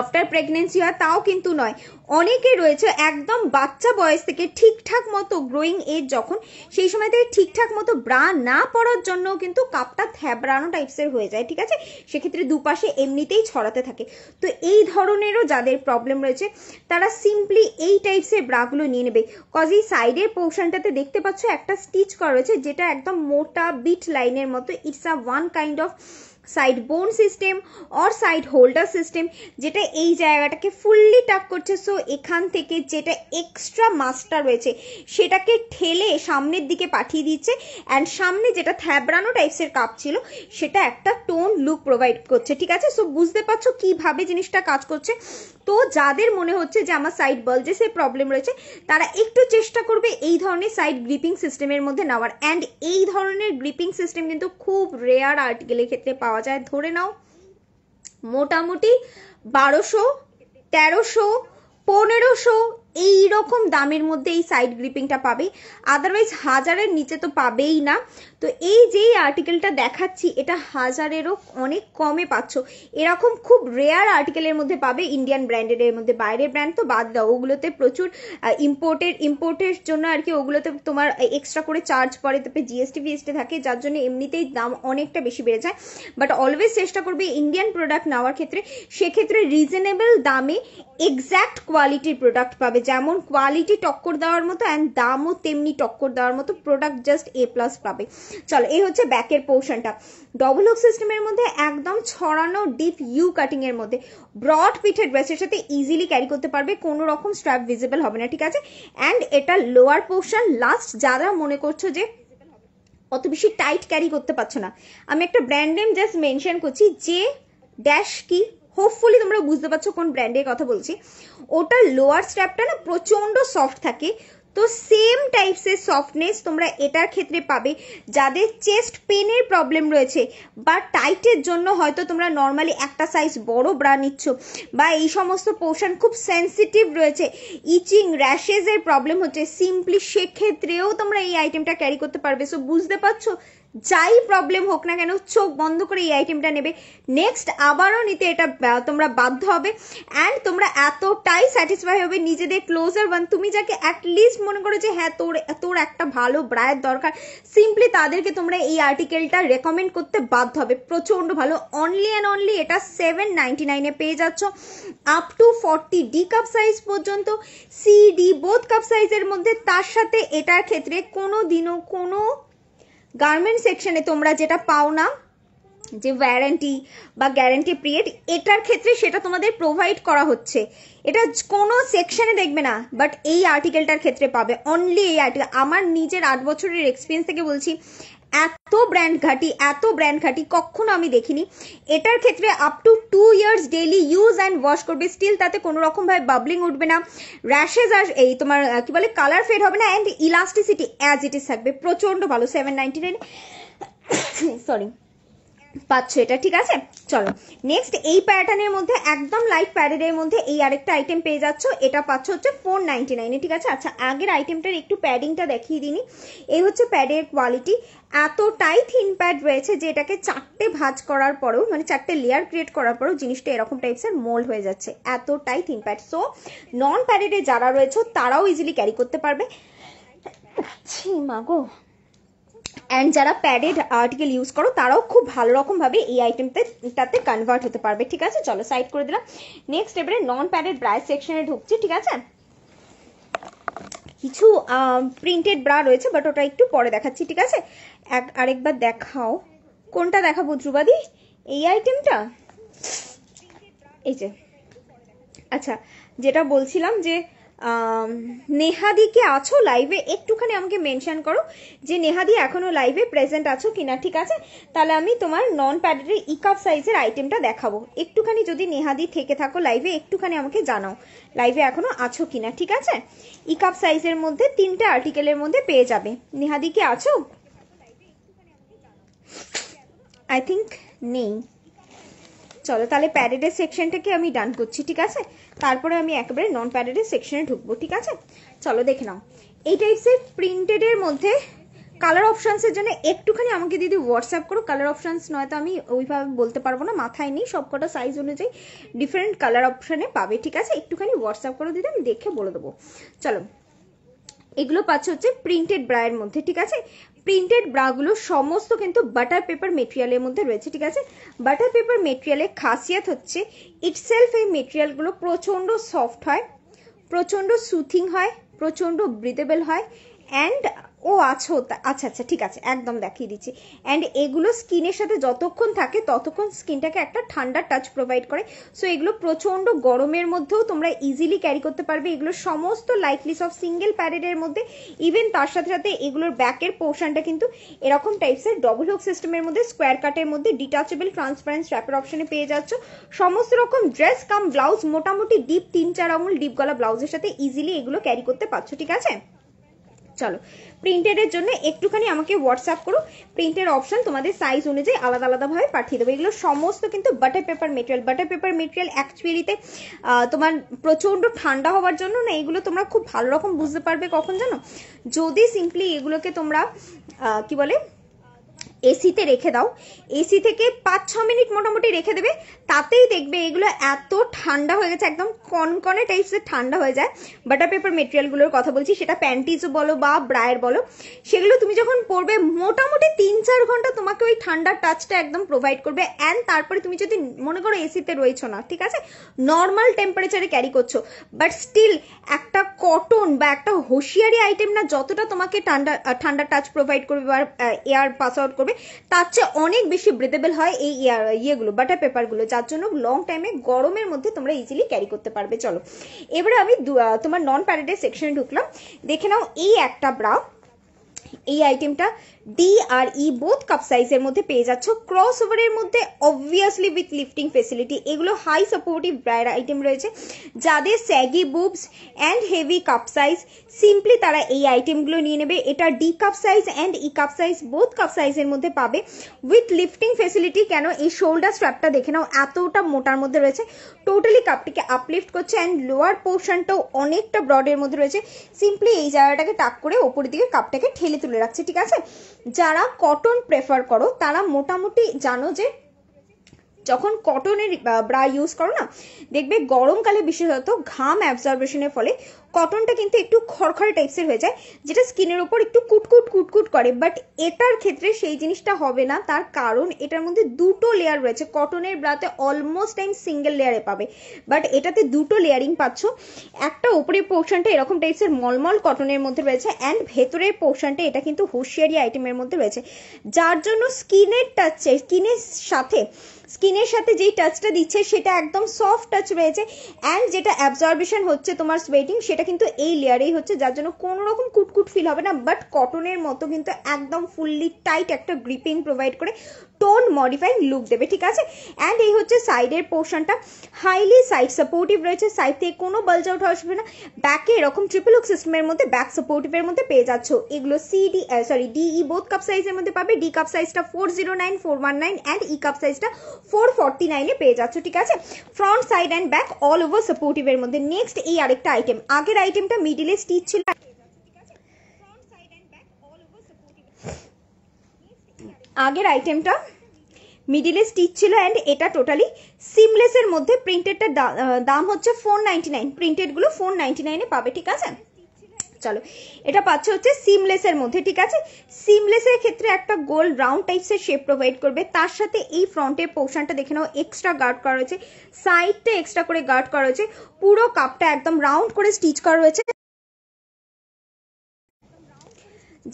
আফটার প্রেগনেন্সি হয় তাও কিন্তু নয়, অনেকে রয়েছে একদম বাচ্চা বয়স থেকে ঠিকঠাক মতো গ্রোয়িং এজ যখন, সেই সময় থেকে ঠিকঠাক মতো ব্রা না পড়ার জন্য কিন্তু কাপটা থ্যাবড়ানো টাইপসের হয়ে যায়, ঠিক আছে? সেক্ষেত্রে দুপাশে এমনিতেই ছড়াতে থাকে। তো এই ধরনেরও যাদের প্রবলেম রয়েছে তারা সিম্পলি এই টাইপসের ব্রাগুলো নিয়ে নেবে, কজ এই সাইডের পোর্শনটাতে দেখতে পাচ্ছ একটা স্টিচ করা রয়েছে, যেটা একদম মোটা বিট লাইনের মতো। It's a one kind of side bone system or side holder system, যেটা এই জায়গাটাকে ফুললি টাক করছে। সো এখান থেকে যেটা এক্সট্রা মাসটা রয়েছে সেটাকে ঠেলে সামনের দিকে পাঠিয়ে দিচ্ছে, অ্যান্ড সামনে যেটা থ্যাবড়ানো টাইপসের কাপ ছিল সেটা একটা টোন লুক প্রোভাইড করছে, ঠিক আছে? সো বুঝতে পারছো কিভাবে জিনিসটা কাজ করছে। তো যাদের মনে হচ্ছে যে আমার সাইড বালজেসের প্রবলেম রয়েছে তারা একটু চেষ্টা করবে এই ধরনের সাইড গ্রিপিং সিস্টেমের মধ্যে নেওয়ার। অ্যান্ড এই ধরনের গ্রিপিং সিস্টেম কিন্তু খুব রেয়ার আর্টিকেলের ক্ষেত্রে পাওয়া যায়। ধরে নাও মোটামুটি 1200, 1300, 1500 এইরকম দামের মধ্যে এই সাইড গ্রিপিংটা পাবে, আদারওয়াইজ 1000-এর নিচে তো পাবেই না। তো এই যেই আর্টিকেলটা দেখাচ্ছি এটা 1000-এরও অনেক কমে পাচ্ছ। এরকম খুব রেয়ার আর্টিকেলের মধ্যে পাবে ইন্ডিয়ান ব্র্যান্ডের মধ্যে। বাইরের ব্র্যান্ড তো বাদ দাও, ওগুলোতে প্রচুর ইম্পোর্টের জন্য আর কি, ওগুলোতে তোমার এক্সট্রা করে চার্জ পড়ে, তারপরে জিএসটি ফিএসটি থাকে, যার জন্য এমনিতেই দাম অনেকটা বেশি বেড়ে যায়। বাট অলওয়েজ চেষ্টা করবে ইন্ডিয়ান প্রোডাক্ট নেওয়ার ক্ষেত্রে, সেক্ষেত্রে রিজনেবল দামে এক্স্যাক্ট কোয়ালিটির প্রোডাক্ট পাবে, যেমন কোয়ালিটি টক্কর দেওয়ার মতো অ্যান্ড দামও তেমনি টক্কর দেওয়ার মতো প্রোডাক্ট, জাস্ট A+ পাবে। চলো এই হচ্ছে ব্যাকের পোর্শনটা, ডবল হুক সিস্টেমের মধ্যে একদম ছড়ানো ডিপ ইউ কাটিং এর মধ্যে ব্রড পিঠের ড্রেসের সাথে ইজিলি ক্যারি করতে পারবে, কোনো রকম স্ট্র্যাপ ভিজিবল হবে না, ঠিক আছে। অ্যান্ড এটা লোয়ার পোর্শন লাস্ট, যারা মনে করছো যে অত বেশি টাইট ক্যারি করতে পারছো না, আমি একটা ব্র্যান্ড নেম জাস্ট মেনশন করছি, যে ড্যাশ কি, হোপফুলি তোমরা বুঝতে পারছো কোন ব্র্যান্ডের কথা বলছি। ওটার লোয়ার স্ট্র্যাপটা না প্রচন্ড সফট থাকে, তো সেম টাইপসের সফটনেস তোমরা এটার ক্ষেত্রে পাবে। যাদের চেস্ট পেনের প্রবলেম রয়েছে বা টাইটের জন্য হয়তো তোমরা নর্মালি একটা সাইজ বড় ব্রা নিচ্ছ, বা এই সমস্ত পোর্শন খুব সেন্সিটিভ রয়েছে, ইচিং র্যাশেসের প্রবলেম হচ্ছে, সিম্পলি সেক্ষেত্রেও তোমরা এই আইটেমটা ক্যারি করতে পারবে। সো বুঝতে পারছো, যাই প্রবলেম হোক না কেন চোখ বন্ধ করে এই আইটেমটা নেবে, নেক্সট আবারও নিতে এটা তোমরা বাধ্য হবে। অ্যান্ড তোমরা এতটাই স্যাটিসফাই হবে নিজেদের ক্লোজার ওয়ান, তুমি যাকে অ্যাটলিস্ট মনে করো যে হ্যাঁ তোর একটা ভালো ব্রায়ের দরকার, সিম্পলি তাদেরকে তোমরা এই আর্টিকেলটা রেকমেন্ড করতে বাধ্য হবে, প্রচন্ড ভালো। অনলি অ্যান্ড অনলি এটা 799 পেয়ে যাচ্ছ, up to 40D cup size পর্যন্ত, CD বোথ কাপ সাইজের মধ্যে। তার সাথে এটার ক্ষেত্রে কোনো দিনও কোনো গার্মেন্ট সেকশনে তোমরা যেটা পাও না, যে ওয়ারেন্টি বা গ্যারান্টি পিরিয়ড, এটার ক্ষেত্রে সেটা তোমাদের প্রোভাইড করা হচ্ছে, এটা কোনো সেকশনে দেখবে না, বাট এই আর্টিকেলটার ক্ষেত্রে পাবে। অনলি এই আর্টিকেল, আমার নিজের 8 বছরের এক্সপিরিয়েন্স থেকে বলছি, এত ব্র্যান্ড ঘাটি কখনো আমি দেখিনি। এটার ক্ষেত্রে up to 2 years daily use and wash করবে, স্টিল তাতে কোনো রকম ভাবে বাবলিং উঠবে না, র্যাশেস আর এই তোমার কি বলে কালার ফেড হবে না, and elasticity as it is থাকবে, প্রচন্ড ভালো। 799 সরি পাচ্ছ এটা, ঠিক আছে। চলো নেক্সট এই প্যাটার্নের মধ্যে একদম লাইট প্যাডের মধ্যে এই আরেকটা আইটেম পেয়ে যাচ্ছ, এটা পাচ্ছ হচ্ছে 499, ঠিক আছে। আচ্ছা আগের আইটেমটার একটু প্যাডিংটা দেখিয়ে দিনি, এই হচ্ছে প্যাডের কোয়ালিটি, এতটাই থিন প্যাড রয়েছে যে এটাকে 4টে ভাঁজ করার পরেও, মানে 4টে লেয়ার ক্রিয়েট করার পরেও জিনিসটা এরকম টাইপসের মোল্ড হয়ে যাচ্ছে, এতটাই থিন প্যাড। সো নন প্যাডেডে যারা রয়েছে তারাও ইজিলি ক্যারি করতে পারবে। মাগো, অ্যান্ড যারা প্যাডেড আর্টিকেল ইউজ করো তারাও খুব ভালো রকম ভাবে এই আইটেমটাতে কনভার্ট হতে পারবে, ঠিক আছে। চলো সাইড করে দিলাম। নেক্সট এবারে নন প্যাডেড ব্রা সেকশনে ঢুকছি, ঠিক আছে। কিছু প্রিন্টেড ব্রা রয়েছে, বাট ওটা একটু পরে দেখাচ্ছি, ঠিক আছে। আরেকবার দেখাও, কোনটা দেখাবো ধ্রুবাদি? এই আইটেমটা, এই যে, আচ্ছা যেটা বলছিলাম যে নেহাদি কে আছো লাইভে, একটুখানি আমাকে মেনশন করো যে নেহাদি এখনো লাইভে প্রেজেন্ট আছো কিনা, ঠিক আছে। তাহলে আমি তোমার নন প্যাডের ইকাপ সাইজের আইটেমটা দেখাবো, একটুখানি যদি নেহাদি থেকে থাকো লাইভে একটুখানি আমাকে জানাও লাইভে এখনো আছো কিনা, ঠিক আছে। ইকাপ সাইজের মধ্যে 3টে আর্টিকেলের মধ্যে পেয়ে যাবে। নেহাদি কে আছো? আই থিঙ্ক নেই। চলো তাহলে প্যাডেডের সেকশনটাকে আমি ডান করছি, ঠিক আছে। তারপরে আমি একেবারে নন প্যাডেডের সেকশনে ঢুকবো, ঠিক আছে। চলো দেখে নাও, এই টাইপসের প্রিন্টেডের মধ্যে কালার অপশনসের জন্য একটুখানি আমাকে দিদি হোয়াটসঅ্যাপ করো, কালার অপশনস নয়তো আমি ওইভাবে বলতে পারবো না, মাথায় নেই, সবকটা সাইজ অনুযায়ী ডিফারেন্ট কালার অপশনে পাবে, ঠিক আছে। একটুখানি হোয়াটসঅ্যাপ করো দিদি, আমি দেখে বলে দেবো। চলো এগুলো পাচ্ছ হচ্ছে প্রিন্টেড ব্রায়ের মধ্যে, ঠিক আছে। প্রিন্টেড ব্রাগুলো সমস্ত কিন্তু বাটার পেপার মেটেরিয়ালের মধ্যে রয়েছে, ঠিক আছে। বাটার পেপার মেটেরিয়ালের খাসিয়াত হচ্ছে ইটসেলফ এই মেটেরিয়ালগুলো প্রচন্ড সফট হয়, প্রচন্ড সুথিং হয়, প্রচন্ড ব্রিদেবল হয়, অ্যান্ড ও আছো আচ্ছা আচ্ছা ঠিক আছে, একদম দেখিয়ে দিচ্ছি। অ্যান্ড এগুলো স্কিনের সাথে যতক্ষণ থাকে ততক্ষণ স্কিনটাকে একটা ঠান্ডা টাচ প্রোভাইড করে। সো এগুলো প্রচন্ড গরমের মধ্যেও তোমরা ইজিলি ক্যারি করতে পারবে। এগুলো সমস্ত লাইটলি সব সিঙ্গেল প্যাডেডের মধ্যে, ইভেন তার সাথে সাথে এগুলোর ব্যাকের পোর্শনটা কিন্তু এরকম টাইপসের ডবল হুক সিস্টেমের মধ্যে স্কোয়ার কাটের মধ্যে ডিটাচেবল ট্রান্সপারেন্ট স্ট্র্যাপের অপশনে পেয়ে যাচ্ছ। সমস্ত রকম ড্রেস কাম ব্লাউজ, মোটামুটি ডিপ 3-4 আঙুল ডিপ গলা ব্লাউজের সাথে ইজিলি এগুলো ক্যারি করতে পারছো, ঠিক আছে। চলো প্রিন্টেডের জন্য একটুখানি আমাকে হোয়াটসঅ্যাপ করো, প্রিন্টের অপশন তোমাদের সাইজ অনুযায়ী আলাদা আলাদা ভাবে পাঠিয়ে দেবো। এগুলো সমস্ত কিন্তু butter paper material. Butter paper material অ্যাকচুয়ালিতে তোমার প্রচন্ড ঠান্ডা হওয়ার জন্য না, এগুলো তোমরা খুব ভালো রকম বুঝতে পারবে কখন জানো, যদি সিম্পলি এগুলোকে তোমরা কি বলে এসিতে রেখে দাও, এসি থেকে 5-6 মিনিট মোটামুটি রেখে দেবে, তাতেই দেখবে এগুলো এত ঠান্ডা হয়ে গেছে, একদম কনকনে টাইপসের ঠান্ডা হয়ে যায়। বাটার পেপার মেটেরিয়ালগুলোর কথা বলছি, সেটা প্যান্টিজও বলো বা ব্রায়ের বলো, সেগুলো তুমি যখন পরবে মোটামুটি 3-4 ঘন্টা তোমাকে ওই ঠান্ডার টাচটা একদম প্রোভাইড করবে। অ্যান্ড তারপরে তুমি যদি মনে করো এসিতে রয়েছো না, ঠিক আছে, নর্মাল টেম্পারেচারে ক্যারি করছো, বাট স্টিল একটা কটন বা একটা হোশিয়ারি আইটেম না যতটা তোমাকে ঠান্ডা টাচ প্রোভাইড করবে বা এয়ার পাস আউট করবে, তার চেয়ে অনেক বেশি ব্রিথেবল হয় এই ইয়েগুলো বাটার পেপারগুলো, যার জন্য লং টাইমে গরমের মধ্যে তোমরা ইজিলি ক্যারি করতে পারবে। চলো এবারে আমি তোমার নন প্যারেডের সেকশনে ঢুকলাম। দেখে নাও এই একটা ব্রা, এই আইটেমটা ডি আর ই বোথ কাপ সাইজের মধ্যে পেয়ে যাচ্ছ, ক্রস ওভারের মধ্যে অবভিয়াসলি উইথ লিফটিং ফেসিলিটি। এগুলো হাই সাপোর্টিভ ব্রায়ের আইটেম রয়েছে, যাদের saggy boobs and heavy cup size, simply তারা এই আইটেমগুলো নিয়ে নেবে। এটা D cup size and E cup size both cup সাইজের মধ্যে পাবে উইথ লিফটিং ফেসিলিটি। কেন এই শোল্ডার স্ট্র্যাপটা দেখে নাও এতটা মোটার মধ্যে রয়েছে, টোটালি কাপটিকে আপলিফট করছে। অ্যান্ড লোয়ার পোর্শনটাও অনেকটা ব্রডের মধ্যে রয়েছে, সিম্পলি এই জায়গাটাকে টাক করে ওপরের দিকে কাপটাকে ঠেলে তুলে রাখছে, ঠিক আছে। যারা কটন প্রেফার করো তারা মোটামুটি জানো যে যখন কটনের ব্রা ইউজ করো না, দেখবে গরমকালে বিশেষত ঘাম অ্যাবজর্বেশনের ফলে কটনটা কিন্তু একটু খড়খড়ে টাইপসের হয়ে যায়, যেটা স্কিনের ওপর একটু কুটকুট করে। বাট এটার ক্ষেত্রে সেই জিনিসটা হবে না, তার কারণ এটার মধ্যে দুটো লেয়ার রয়েছে। কটনের ব্রাতে অলমোস্ট টাইম সিঙ্গেল লেয়ারে পাবে, বাট এটাতে দুটো লেয়ারিং পাচ্ছ। একটা উপরের পোর্শনটা এরকম টাইপসের মলমল কটনের মধ্যে রয়েছে, অ্যান্ড ভেতরের পোর্শনটা এটা কিন্তু হোশিয়ারি আইটেমের মধ্যে রয়েছে, যার জন্য স্কিনের সাথে যেই টাচটা দিচ্ছে সেটা একদম সফট টাচ রয়েছে। অ্যান্ড যেটা অ্যাবজর্বেশন হচ্ছে তোমার সোয়েটিং, সেটা কিন্তু এই লেয়ারেই হচ্ছে, যার জন্য কোনো রকম কুটকুট ফিল হবে না। বাট কটনের মতো কিন্তু একদম ফুললি টাইট একটা গ্রিপিং প্রোভাইড করে টোন মডিফাইং লুক দেবে, ঠিক আছে। অ্যান্ড এই হচ্ছে সাইডের পোর্শনটা, হাইলি সাইড সাপোর্টিভ রয়েছে, সাইড থেকে কোনো বালজ আউট আসবে না। ব্যাকে এরকম ট্রিপল হুক সিস্টেমের মধ্যে ব্যাক সাপোর্টিভের মধ্যে পেয়ে যাচ্ছ। এগুলো ডিই বোথ কাপ সাইজের মধ্যে পাবে। ডি কাপ সাইজটা 409, 419 অ্যান্ড ই কাপ সাইজটা 449 পেয়ে যাচ্ছ, ঠিক আছে। Front side and back all over সাপোর্টিভের মধ্যে। নেক্সট এই আরেকটা আইটেম, আগের আইটেমটা মিডিলে স্টিচ ছিল, আগের আইটেমটা মিডিলে স্টিচ ছিল অ্যান্ড এটা টোটালি সিমলেসের মধ্যে। প্রিন্টেডটার দাম হচ্ছে 499, প্রিন্টেড গুলো 499 পাবে, ঠিক আছে। চলো এটা পাচ্ছে হচ্ছে সিমলেসের মধ্যে, ঠিক আছে। সিমলেসের ক্ষেত্রে একটা গোল রাউন্ড টাইপসের শেপ প্রোভাইড করবে, তার সাথে এই ফ্রন্টের পোর্শনটা দেখে নাও এক্সট্রা গার্ড করা রয়েছে, সাইডটা এক্সট্রা করে গার্ড করা রয়েছে, পুরো কাপটা একদম রাউন্ড করে স্টিচ করা রয়েছে,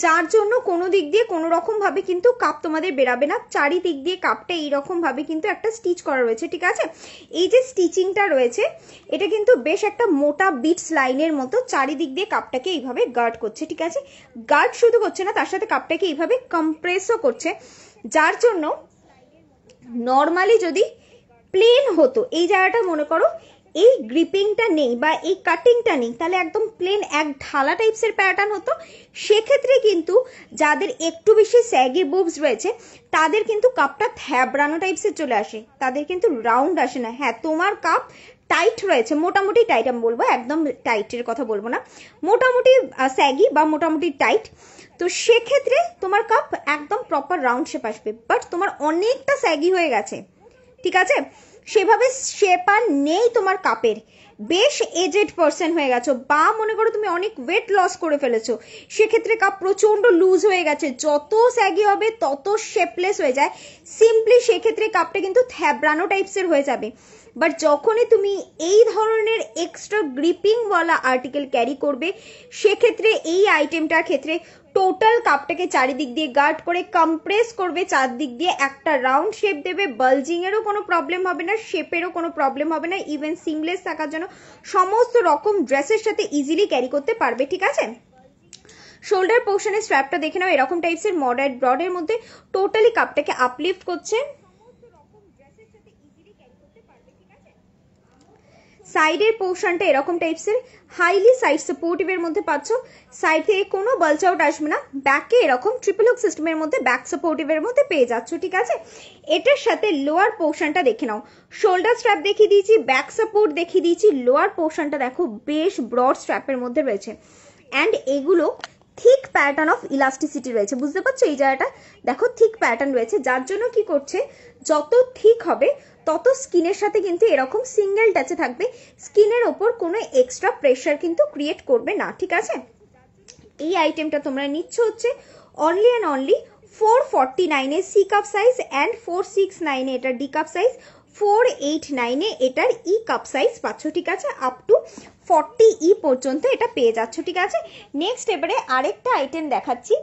যার জন্য কোনো দিক দিয়ে কোনো রকম ভাবে কিন্তু কাপ তোমাদের বেরাবে না। চারিদিক দিয়ে কাপটা এইরকম ভাবে কিন্তু একটা স্টিচ করা রয়েছে, ঠিক আছে। এই যে স্টিচিংটা রয়েছে এটা কিন্তু বেশ একটা মোটা বিটস লাইনের মতো চারিদিক দিয়ে কাপটাকে এইভাবে গার্ড করছে, ঠিক আছে। গার্ড শুধু করছে না, তার সাথে কাপটাকে এইভাবে কম্প্রেসও করছে, যার জন্য নর্মালি যদি প্লেন হতো এই জায়গাটা, মনে করো এই গ্রিপিংটা নেই বা এই কাটিংটা নেই, তাহলে একদম প্লেন এক ঢালা টাইপসের প্যাটার্ন হতো। সেক্ষেত্রে কিন্তু যাদের একটু বেশি স্যাগি বুবস রয়েছে তাদের কিন্তু কাপটা থ্যাবড়ানো টাইপসের চলে আসে, তাদের কিন্তু রাউন্ড আসে না। হ্যাঁ তোমার কাপ টাইট রয়েছে, মোটামুটি টাইট, আমি বলবো একদম টাইটের কথা বলবো না, মোটামুটি স্যাগি বা মোটামুটি টাইট, তো সেক্ষেত্রে তোমার কাপ একদম প্রপার রাউন্ড শেপ আসবে। বাট তোমার অনেকটা স্যাগি হয়ে গেছে, ঠিক আছে, সেভাবে শেপ আর নেই তোমার কাপের, বেশ এজেড পার্সন হয়ে গেছো, বা মনে করো তুমি অনেক ওয়েট লস করে ফেলেছো, সেক্ষেত্রে কাপ প্রচন্ড লুজ হয়ে গেছে, যত স্যাগি হবে তত শেপলেস হয়ে যায়, সিম্পলি সেক্ষেত্রে কাপটা কিন্তু থ্যাবড়ানো টাইপসের হয়ে যাবে। বাট যখনই তুমি এই ধরনের এক্সট্রা গ্রিপিং ওয়ালা আর্টিকেল ক্যারি করবে, সেক্ষেত্রে এই আইটেমটার ক্ষেত্রে টোটাল কাপটাকে চারিদিক দিয়ে গার্ড করে কম্প্রেস করবে, চারদিক দিয়ে একটা রাউন্ড শেপ দেবে, বালজিং এরও কোনো প্রবলেম হবে না, শেপেরও কোনো প্রবলেম হবে না, ইভেন সিমলেস থাকার জন্য সমস্ত রকম ড্রেসের সাথে ইজিলি ক্যারি করতে পারবে, ঠিক আছে। শোল্ডার পোর্শনের স্ট্র্যাপটা দেখে নাও এরকম টাইপসের মডারেট ব্রডের মধ্যে, টোটালি কাপটাকে আপলিফট করছে। সাইডের পোর্শনটা এরকম টাইপসের হাইলি সাইড সাপোর্টিভের মধ্যে পাচ্ছ, সাইড থেকে কোনো বালচ আউট আসবে না, ব্যাকে এরকম ট্রিপল হুক সিস্টেমের মধ্যে ব্যাক সাপোর্টিভের মধ্যে পেয়ে যাচ্ছ, ঠিক আছে। এটার সাথে লোয়ার পোর্শনটা দেখে নাও, শোল্ডার স্ট্র্যাপ দেখিয়ে দিয়েছি, ব্যাক সাপোর্ট দেখিয়ে দিয়েছি, লোয়ার পোর্শনটা দেখো বেশ ব্রড স্ট্র্যাপের মধ্যে রয়েছে। অ্যান্ড এগুলো থিক প্যাটার্ন অফ ইলাস্টিসিটি রয়েছে, বুঝতে পারছো এই জায়গাটা দেখো থিক প্যাটার্ন রয়েছে, যার জন্য কি করছে যত থিক হবে তত স্কিনের সাথে কিন্তু এরকম সিঙ্গেল টাচে থাকবে, স্কিনের ওপর কোনো এক্সট্রা প্রেশার কিন্তু ক্রিয়েট করবে না, ঠিক আছে। এই আইটেমটা তোমরা নিচ্ছ হচ্ছে অনলি অ্যান্ড অনলি 449 এ সি কাপ সাইজ অ্যান্ড 469 এ এটার ডি কাপ সাইজ, 489 এ এটার ই কাপ সাইজ পাচ্ছ, ঠিক আছে। আপ টু 40 ই পর্যন্ত এটা পেয়ে যাচ্ছ, ঠিক আছে। নেক্সট এবারে আরেকটা আইটেম দেখাচ্ছি,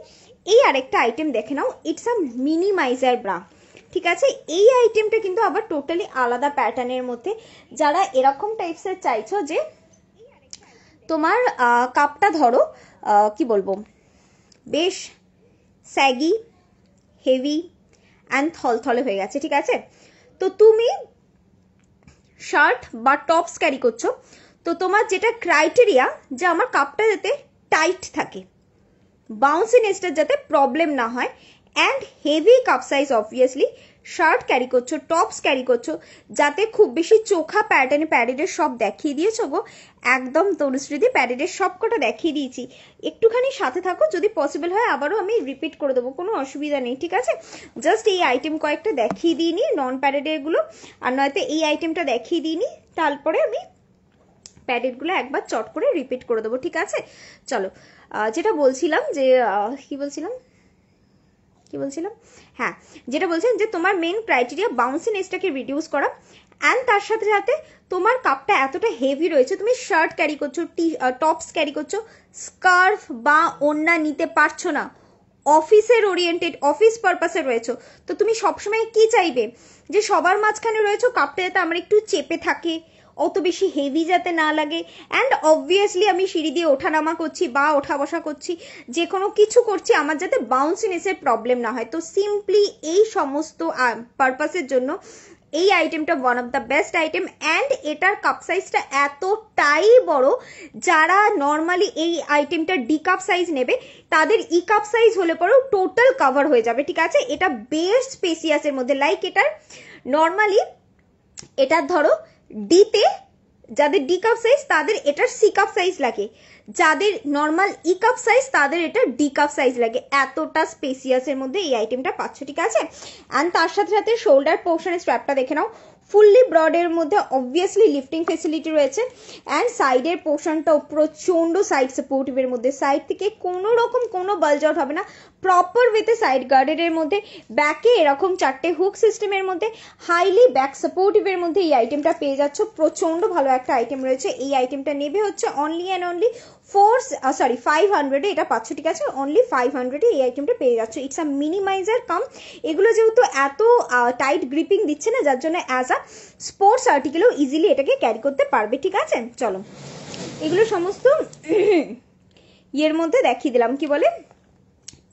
এই আরেকটা আইটেম দেখে নাও, ইটস আ মিনিমাইজার ব্রা, ঠিক আছে। এই আইটেমটা কিন্তু আবার টোটালি আলাদা প্যাটার্নের মধ্যে, যারা এরকম টাইপসের চাইছো যে তোমার কাপটা ধরো কি বলবো বেশ স্যাগি হেভি অ্যান্ড থলথলে হয়ে গেছে, ঠিক আছে। তো তুমি শার্ট বা টপস ক্যারি করছো, তো তোমার যেটা ক্রাইটেরিয়া যে আমার কাপটা যাতে টাইট থাকে, বাউন্সিনেসটার যাতে প্রবলেম না হয়, and heavy cup size obviously shirt carry করছো, টপস ক্যারি করছো, যাতে খুব বেশি চোখা প্যাটার্নে প্যাডেডের সব দেখিয়ে দিয়েছো গো, একদম তনুশ্রীদি প্যাডেডের সব কটা দেখিয়ে দিয়েছি, একটুখানি সাথে থাকো, যদি পসিবল হয় আবারও আমি রিপিট করে দেবো, কোনো অসুবিধা নেই, ঠিক আছে। জাস্ট এই আইটেম কয়েকটা দেখিয়ে দিইনি নন প্যাডেডের গুলো, আর নয়তো এই আইটেমটা দেখিয়ে দিইনি, তারপরে আমি প্যাডেডগুলো একবার চট করে রিপিট করে দেবো, ঠিক আছে। চলো যেটা বলছিলাম যে কি বলছিলাম হ্যাঁ, যেটা বলছেন যে তোমার মেন ক্রাইটেরিয়া বাউন্সিনেসটাকে রিডিউস করা, অ্যান্ড তার সাথে সাথে তোমার কাপটা এতটা হেভি রয়েছে, তুমি শার্ট ক্যারি করছো, টপস ক্যারি করছো, স্কার্ফ বা ওড়না নিতে পারছো না, অফিসের ওরিয়েন্টেড অফিস পারপাসে রয়েছো, তো তুমি সবসময় কি চাইবে যে সবার মাঝখানে রয়েছো, কাপটা যাতে আমার একটু চেপে থাকে, অত বেশি হেভি যাতে না লাগে, অ্যান্ড অবভিয়াসলি আমি সিঁড়ি দিয়ে ওঠানামা করছি বা ওঠা বসা করছি, যে কোনো কিছু করছি, আমার যাতে বাউন্সিনেসের প্রবলেম না হয়। তো সিম্পলি এই সমস্ত পারপাসের জন্য এই আইটেমটা one of the best item, and এটার কাপ সাইজটা এতটাই বড়, যারা নর্মালি এই আইটেমটা ডি কাপ সাইজ নেবে তাদের ই কাপ সাইজ হলে পরেও টোটাল কভার হয়ে যাবে, ঠিক আছে। এটা বেশ স্পেসিয়াসের মধ্যে, লাইক এটার নর্মালি এটার ধরো ডিতে যাদের ডি কাপ সাইজ তাদের এটার সি কাপ সাইজ লাগে, যাদের নর্মাল ই কাপ সাইজ তাদের এটা ডি কাপ সাইজ লাগে, এতটা স্পেসিয়াসের মধ্যে এই আইটেমটা পাচ্ছ, ঠিক আছে। অ্যান্ড তার সাথে সাথে শোল্ডার পোর্শনের স্ট্র্যাপটা দেখে নাও, ফুললি ব্রডের মধ্যে অবভিয়াসলি লিফটিং ফেসিলিটি রয়েছে, অ্যান্ড সাইডের পোর্শনটাও প্রচন্ড সাইড সাপোর্টিভের মধ্যে, সাইড থেকে কোনো রকম কোনো বালজ আউট হবে না, প্রপার ওয়েতে সাইড গার্ডের মধ্যে, ব্যাকে এরকম চারটে হুক সিস্টেমের মধ্যে, হাইলি ব্যাক সাপোর্টিভের মধ্যে এই আইটেমটা পেয়ে যাচ্ছ, প্রচন্ড ভালো একটা আইটেম রয়েছে। এই আইটেমটা নেবে হচ্ছে অনলি অ্যান্ড অনলি 500 এটা পাচ্ছ, ঠিক আছে, অনলি 500 এই আইটেমটা পেয়ে যাচ্ছ। ইটস আ মিনিমাইজার কাম, এগুলো যেহেতু এত টাইট গ্রিপিং দিচ্ছে না, যার জন্য অ্যাজ আ স্পোর্টস আর্টিকেলও ইজিলি এটাকে ক্যারি করতে পারবে, ঠিক আছে। চলো এগুলো সমস্ত ইয়ের মধ্যে দেখিয়ে দিলাম, কি বলে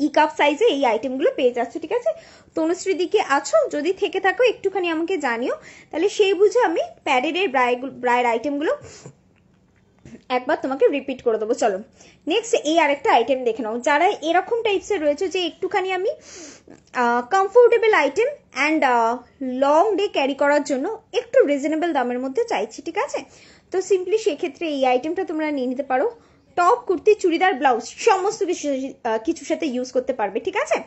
ই কাপ সাইজে এই আইটেমগুলো পেয়ে যাচ্ছ, ঠিক আছে। তনুশ্রী দিকে আছো, যদি থেকে থাকো একটুখানি আমাকে জানিও, তাহলে সেই বুঝে আমি প্যাডেডের ব্রায়ের আইটেমগুলো একবার তোমাকে রিপিট করে দেবো। চলো নেক্সট এই আরেকটা আইটেম দেখে নাও, যারা এরকম টাইপসের রয়েছে যে একটুখানি আমি comfortable item and long day carry করার জন্য একটু রিজনেবল দামের মধ্যে চাইছি, ঠিক আছে। তো সিম্পলি সেক্ষেত্রে এই আইটেমটা তোমরা নিয়ে নিতে পারো, টপ কুর্তি চুড়িদার ব্লাউজ সমস্ত কিছুর সাথে ইউজ করতে পারবে, ঠিক আছে।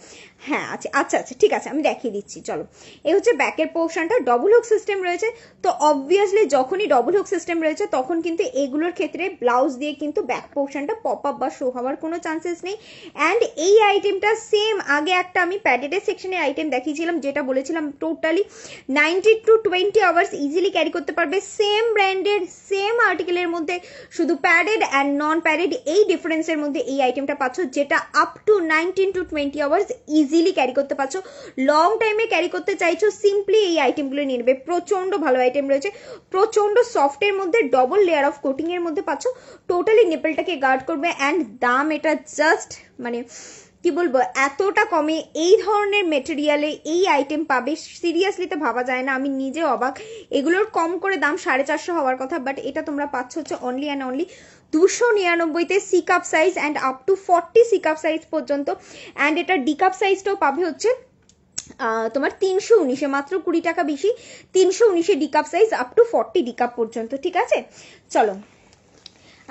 হ্যাঁ আচ্ছা ঠিক আছে, আমি দেখিয়ে দিচ্ছি। চলো এই হচ্ছে ব্যাকের পোর্শনটা, ডবল হুক সিস্টেম রয়েছে, তো অবভিয়াসলি যখনই ডবল হুক সিস্টেম রয়েছে তখন কিন্তু এগুলোর ক্ষেত্রে ব্লাউজ দিয়ে কিন্তু ব্যাক পোর্শনটা পপ আপ বা শো হওয়ার কোনো চান্সেস নেই। অ্যান্ড এই আইটেমটা সেম আগে একটা আমি প্যাডেডের সেকশনের আইটেম দেখিয়েছিলাম, যেটা বলেছিলাম totally 90 to 20 hours easily carry করতে পারবে, সেম ব্র্যান্ডের সেম আর্টিকেলের মধ্যে, শুধু প্যাডেড অ্যান্ড নন প্যাডেড এই ডিফারেন্সের মধ্যে এই আইটেমটা পাচ্ছ, যেটা up to 19 to 20 hours easily carry করতে পারছো। লং টাইমে ক্যারি করতে চাইছো সিম্পলি এই আইটেমগুলো নিয়ে নেবে, প্রচন্ড ভালো আইটেম রয়েছে, প্রচন্ড সফটের মধ্যে ডবল লেয়ার অফ কোটিং এর মধ্যে পাচ্ছ, টোটালি নিপলটাকে গার্ড করবে, অ্যান্ড দাম এটা জাস্ট মানে কি বলবো এতটা কমে এই ধরনের মেটেরিয়ালে এই আইটেম পাবে, সিরিয়াসলি তো ভাবা যায় না, আমি নিজে অবাক। এগুলোর কম করে দাম 450 হওয়ার কথা, বাট এটা তোমরা পাচ্ছ হচ্ছে অনলি অ্যান্ড অনলি 299-তে C cup size and up to 40 C cup size পর্যন্ত, অ্যান্ড এটা ডি কাপ সাইজটাও পাবে হচ্ছে তোমার 319-এ, মাত্র 20 টাকা বেশি, 319-এ D cup size up to 40 D cup পর্যন্ত, ঠিক আছে। চলো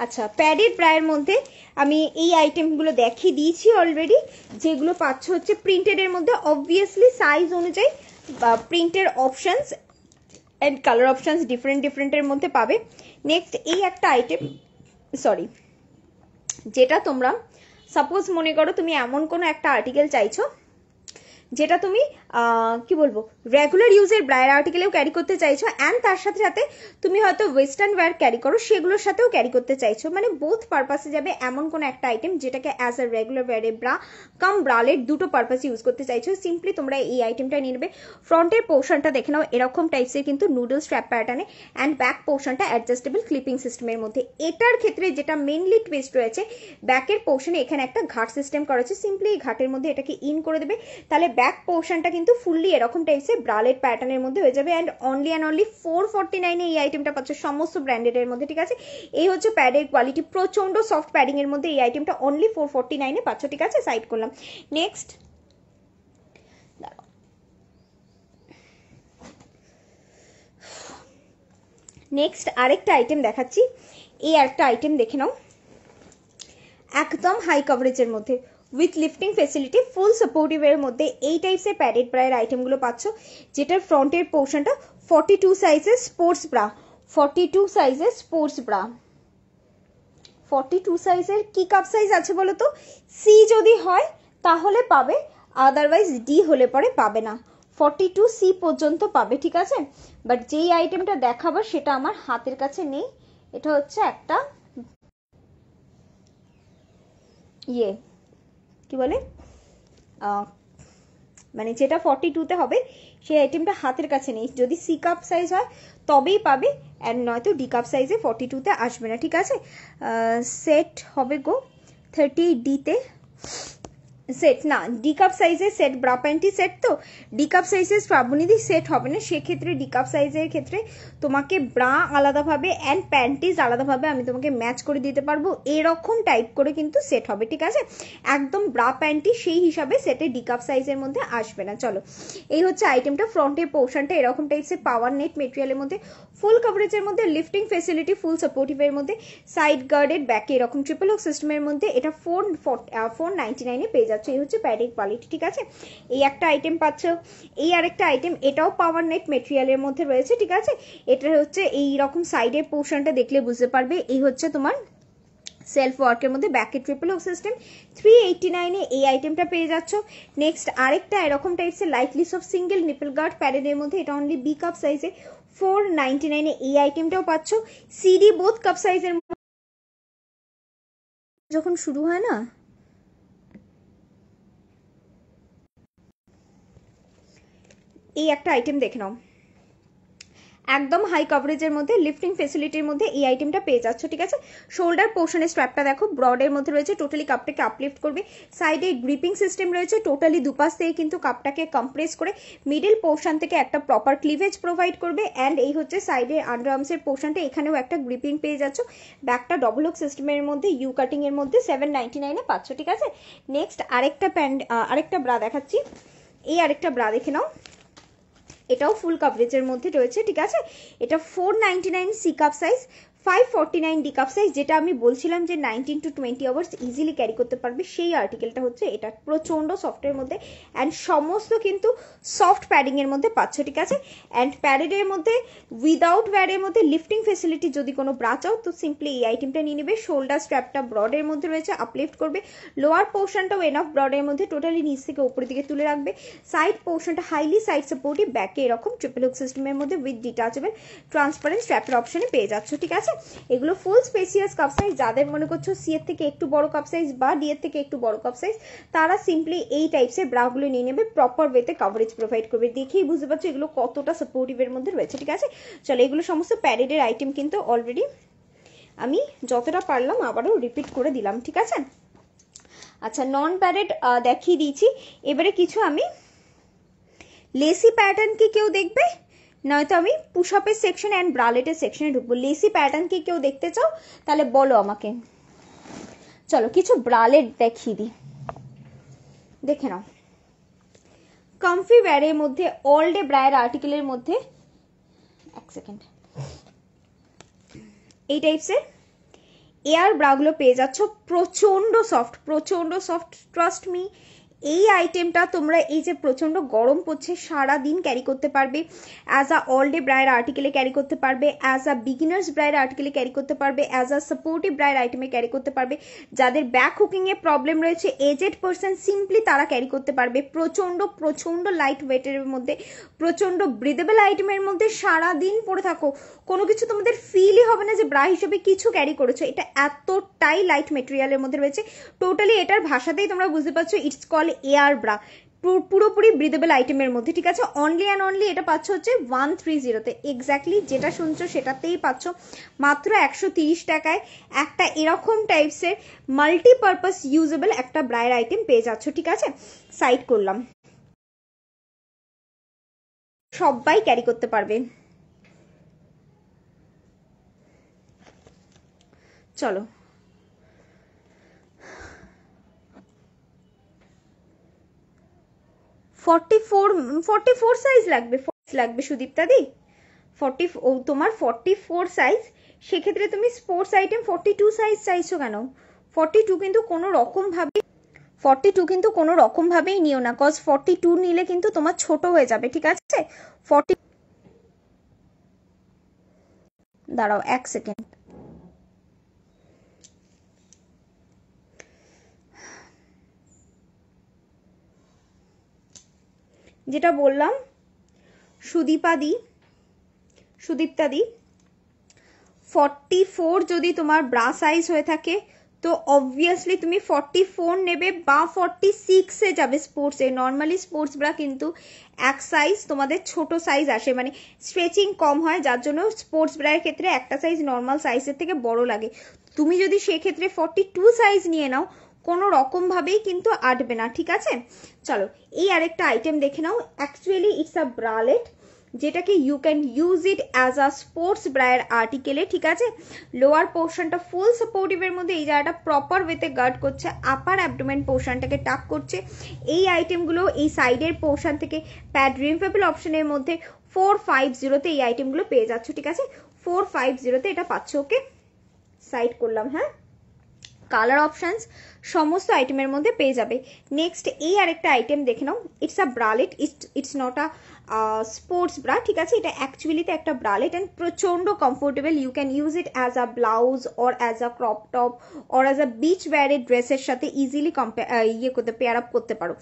আচ্ছা, প্যাডেড ব্রায়ের মধ্যে আমি এই আইটেমগুলো দেখিয়ে দিয়েছি অলরেডি, যেগুলো পাচ্ছ হচ্ছে প্রিন্টেডের মধ্যে। অবভিয়াসলি সাইজ অনুযায়ী বা প্রিন্টের অপশানস অ্যান্ড কালার অপশানস ডিফারেন্টের মধ্যে পাবে। নেক্সট এই একটা আইটেম, সরি, যেটা তোমরা সাপোজ মনে করো তুমি এমন কোনো একটা আর্টিকেল চাইছো যেটা তুমি কি বলবো রেগুলার ইউজের ব্রায়ার আর্টিকেলেও ক্যারি করতে চাইছো, অ্যান্ড তার সাথে সাথে তুমি হয়তো ওয়েস্টার্ন ওয়্যার ক্যারি করো, সেগুলোর সাথেও ক্যারি করতে চাইছো, মানে বোথ পারপাসে যাবে এমন কোনো একটা আইটেম যেটাকে অ্যাজ আ রেগুলার ওয়্যারে ব্রা কাম ব্রালেট দুটো পারপাসে ইউজ করতে চাইছো, সিম্পলি তোমরা এই আইটেমটা নিয়ে নেবে। ফ্রন্টের পোর্শনটা দেখে নাও এরকম টাইপসের কিন্তু নুডল স্ট্র্যাপ প্যাটার্নে, অ্যান্ড ব্যাক পোর্শনটা অ্যাডজাস্টেবল ক্লিপিং সিস্টেমের মধ্যে। এটার ক্ষেত্রে যেটা মেনলি টুইস্ট রয়েছে, ব্যাকের পোর্শনে এখানে একটা ঘাট সিস্টেম করা হচ্ছে, সিম্পলি এই ঘাটের মধ্যে এটাকে ইন করে দেবে, তাহলে ব্যাক পোর্শনটা কিন্তু ফুললি এরকম টাইপসের ব্রালেট প্যাটার্নের মধ্যে হয়ে যাবে। অ্যান্ড অনলি 449 এই আইটেমটা পাচ্ছ সমস্ত ব্র্যান্ডেডের মধ্যে, ঠিক আছে। এই হচ্ছে প্যাডের কোয়ালিটি, প্রচন্ড সফট প্যাডিং এর মধ্যে এই আইটেমটা অনলি 449 পাচ্ছ, ঠিক আছে। সাইড করলাম। নেক্সট আরেকটা আইটেম দেখাচ্ছি। এই একটা আইটেম দেখে নাও, একদম হাই কভারেজের মধ্যে with lifting facility, full supportive এর মধ্যে এই টাইপসের প্যাডেড ব্রায়ের আইটেমগুলো পাচ্ছ, যেটার ফ্রন্টের পোর্শনটা 42 সাইজের স্পোর্টস ব্রা, 42 সাইজের স্পোর্টস ব্রা। 42 সাইজের কি কাপ সাইজ আছে বলো তো? সি যদি হয় তাহলে পাবে, আদারওয়াইজ ডি হলে পরে পাবে না। 42 সি পর্যন্ত পাবে, ঠিক আছে। বাট যেই আইটেমটা দেখাবো সেটা আমার হাতের কাছে নেই। এটা হচ্ছে একটা ইয়ে কি বলে মানে যেটা 42-তে হবে সেই আইটেমটা হাতের কাছে নেই। যদি সি কাপ সাইজ হয় তবেই পাবে, অ্যান্ড নয়তো ডি কাপ সাইজে 42-তে আসবে না, ঠিক আছে। সেট হবে গো 30D-তে, সেট না, ডি কাপ সাইজের সেট, ব্রা প্যান্টি সেট, তো ডি কাপ সাইজের শ্রাবণীদি সেট হবে না। সেক্ষেত্রে ডি কাপ সাইজের ক্ষেত্রে তোমাকে ব্রা আলাদাভাবে অ্যান্ড প্যান্টিজ আলাদাভাবে আমি তোমাকে ম্যাচ করে দিতে পারবো, এরকম টাইপ করে কিন্তু সেট হবে, ঠিক আছে। একদম ব্রা প্যান্টি সেই হিসাবে সেটে ডি কাপ সাইজের মধ্যে আসবে না। চলো, এই হচ্ছে আইটেমটা। ফ্রন্টের পোর্শনটা এরকম টাইপসের পাওয়ার নেট মেটেরিয়ালের মধ্যে, ফুল কভারেজের মধ্যে, লিফটিং ফেসিলিটি ফুল সাপোর্টিভের মধ্যে, সাইড গার্ডেড, ব্যাকে এরকম ট্রিপল হুক সিস্টেমের মধ্যে। এটা 499-এ পেয়ে যাচ্ছে। এই হচ্ছে প্যাডের কোয়ালিটি, ঠিক আছে। এই একটা আইটেম পাচ্ছ। এই আরেকটা আইটেম, এটাও পাওয়ার নেট মেটেরিয়ালের মধ্যে রয়েছে, ঠিক আছে। এটা হচ্ছে এই রকম সাইডের পোর্শনটা দেখলে বুঝতে পারবে। এই হচ্ছে তোমার সেলফ ওয়ার্কের মধ্যে ব্যাকে ট্রিপল হুক সিস্টেম, 389-এ এই আইটেমটা পেয়ে যাচ্ছ। নেক্সট আরেকটা এরকম টাইপসের lightly soft single nipple guard প্যাডের মধ্যে, এটা অনলি বি কাপ সাইজে 499-এ এই আইটেমটাও পাচ্ছ। সিডি বোথ কাপ সাইজের যখন শুরু হয় না, এই একটা আইটেম দেখে নাও, একদম হাই কভারেজের মধ্যে, লিফটিং ফেসিলিটির মধ্যে এই আইটেমটা পেয়ে যাচ্ছ, ঠিক আছে। শোল্ডার পোর্শনের স্ট্র্যাপটা দেখো ব্রডের মধ্যে রয়েছে, টোটালি কাপটাকে আপলিফট করবে। সাইডে গ্রিপিং সিস্টেম রয়েছে, টোটালি দুপাশ থেকে কিন্তু কাপটাকে কম্প্রেস করে মিডল পোর্শন থেকে একটা প্রপার ক্লিভেজ প্রোভাইড করবে। অ্যান্ড এই হচ্ছে সাইডে আন্ডারআর্মসের পোর্শনটা, এখানেও একটা গ্রিপিং পেয়ে যাচ্ছ। ব্যাকটা ডবল হুক সিস্টেমের মধ্যে, ইউ কাটিং এর মধ্যে 799-এ পাচ্ছ, ঠিক আছে। নেক্সট আরেকটা ব্রা দেখাচ্ছি। এই আরেকটা ব্রা দেখে নাও, এটাও ফুল কভারেজের মধ্যে রয়েছে, ঠিক আছে। এটা 499 C cup size, 549 D cup size, যেটা আমি বলছিলাম যে 19 to 20 আওয়ার্স ইজিলি ক্যারি করতে পারবে, সেই আর্টিকেলটা হচ্ছে এটা। প্রচন্ড সফটের মধ্যে, অ্যান্ড সমস্ত কিন্তু সফট প্যাডিং এর মধ্যে পাচ্ছ, ঠিক আছে। অ্যান্ড প্যাডের মধ্যে উইদাউট ওয়্যারের মধ্যে লিফটিং ফেসিলিটি যদি কোনো ব্রা চাও তো সিম্পলি এই আইটেমটা নিয়ে নেবে। শোল্ডার স্ট্র্যাপটা ব্রডের মধ্যে রয়েছে, আপলিফট করবে। লোয়ার পোর্শনটাও এনাফ ব্রডের মধ্যে, টোটালি নিচ থেকে উপরের দিকে তুলে রাখবে। সাইড পোর্শনটা হাইলি সাইড সাপোর্টিভ, ব্যাকে এরকম ট্রিপল হুক সিস্টেমের মধ্যে উইথ ডিটাচেবল ট্রান্সপারেন্ট স্ট্র্যাপের অপশনে পেয়ে যাচ্ছ, ঠিক আছে। এগুলো ফুল স্পেসিয়াস কাপ সাইজ। যাদের মনে করছো সি এর থেকে একটু বড় কাপ সাইজ বা ডি এর থেকে একটু বড় কাপ সাইজ, তারা সিম্পলি এই টাইপসের ব্রাগুলো নিয়ে নেবে, প্রপার ওয়েতে কভারেজ প্রোভাইড করবে। দেখেই বুঝতে পারছো এগুলো কতটা সাপোর্টিভের মধ্যে রয়েছে, ঠিক আছে। চলো, এগুলো সমস্ত প্যাডেডের আইটেম কিন্তু অলরেডি আমি যতটা পারলাম আবারও রিপিট করে দিলাম, ঠিক আছে। আচ্ছা, নন প্যাডেড দেখিয়ে দিয়েছি। এবারে কিছু আমি লেসি প্যাটার্ন কি কেউ দেখবে, নয়তো আমি পুশ আপের সেকশন অ্যান্ড ব্রালেটের সেকশনে ঢুকবো। লেসি প্যাটার্ন কি কেউ দেখতে চাও তাহলে বলো আমাকে। চলো, কিছু ব্রালেট দেখিয়ে দিই, দেখে নাও। কমফি ওয়্যারের মধ্যে, অল ডে ব্রায়ার আর্টিকেলের মধ্যে, এক সেকেন্ড, এই টাইপসের এয়ার ব্রাগুলো পেয়ে যাচ্ছ প্রচন্ড সফট, ট্রাস্ট মি। এই আইটেমটা তোমরা এই যে প্রচন্ড গরম পড়ছে সারা দিন ক্যারি করতে পারবে, অ্যাজ আ অল ডে ব্রায়ের আর্টিকেলে ক্যারি করতে পারবে, অ্যাজ আ বিগিনার্স ব্রায়ের আর্টিকেলে ক্যারি করতে পারবে, অ্যাজ আ সাপোর্টিভ ব্রায়ের আইটেমে ক্যারি করতে পারবে। যাদের ব্যাক হুকিং এ প্রবলেম রয়েছে, এজেড পার্সন সিম্পলি তারা ক্যারি করতে পারবে। প্রচন্ড লাইট ওয়েটের মধ্যে, প্রচন্ড ব্রিদেবল আইটেমের মধ্যে সারা দিন পরে থাকো, কোনো কিছু তোমাদের ফিলই হবে না যে ব্রা হিসেবে কিছু ক্যারি করেছো। এটা এতটাই লাইট মেটেরিয়ালের মধ্যে রয়েছে, টোটালি এটার ভাষাতেই তোমরা বুঝতে পারছো, ইটস কল এয়ার ব্রা, পুরোপুরি ব্রিদেবল আইটেমের মধ্যে, ঠিক আছে। অনলি অ্যান্ড অনলি এটা পাচ্ছ হচ্ছে 130-তে, এক্স্যাক্টলি যেটা শুনছো সেটাতেই পাচ্ছ, মাত্র 130 টাকায় একটা এরকম টাইপসের মাল্টিপারপাস ইউজেবল একটা ব্রায়ের আইটেম পেয়ে যাচ্ছ, ঠিক আছে। সাইড করলাম, সবাই ক্যারি করতে পারবে। চলো, ফর্টি ফোর সাইজ লাগবে সুদীপ্তা দি, তোমার 44 সাইজ, সেক্ষেত্রে তুমি স্পোর্টস আইটেম 42 সাইজ চাইছো কেন? 42 কিন্তু কোনো রকম ভাবেই নিও না, কজ 42 নিলে কিন্তু তোমার ছোট হয়ে যাবে, ঠিক আছে। 40, দাঁড়াও 1 সেকেন্ড, যেটা বললাম সুদীপ্তা দি 44 যদি তোমার ব্রা সাইজ হয়ে থাকে তো অবভিয়াসলি তুমি 44 নেবে বা 46-এ যাবে স্পোর্টসে। নর্মালি স্পোর্টস ব্রা কিন্তু এক সাইজ তোমাদের ছোট সাইজ আসে, মানে স্ট্রেচিং কম হয়, যার জন্য স্পোর্টস ব্রায়ের ক্ষেত্রে একটা সাইজ নর্মাল সাইজের থেকে বড় লাগে। তুমি যদি সেক্ষেত্রে 42 সাইজ নিয়ে নাও, কোনো রকম ভাবেই কিন্তু আটবে না, ঠিক আছে। চলো, এই আরেকটা আইটেম দেখে নাও। অ্যাকচুয়ালি ইটস আ ব্রালেট, যেটাকে you can use it as a sports ব্রায়ের আর্টিকেলে, ঠিক আছে। লোয়ার পোর্শনটা ফুল সাপোর্টিভের মধ্যে, এই জায়গাটা প্রপার ওয়েতে গার্ড করছে, আপার অ্যাবডোমেন পোর্শনটাকে টাক করছে। এই আইটেমগুলো এই সাইডের পোর্শন থেকে প্যাড রিমুভেবল অপশনের মধ্যে 450-তে এই আইটেমগুলো পেয়ে যাচ্ছ, ঠিক আছে। 450-তে এটা পাচ্ছ, ওকে। সাইড করলাম, হ্যাঁ। কালার অপশনস সমস্ত আইটেমের মধ্যে পেয়ে যাবে। নেক্সট এই আরেকটা আইটেম দেখে নাও। It's a bralette, it's not a sports bra, ঠিক আছে। এটা অ্যাকচুয়ালিতে একটা ব্রালেট অ্যান্ড প্রচন্ড comfortable. You can use it as a blouse or as a crop top or as a beach ওয়্যারের ড্রেসের সাথে ইজিলি পেয়ার আপ করতে পারো।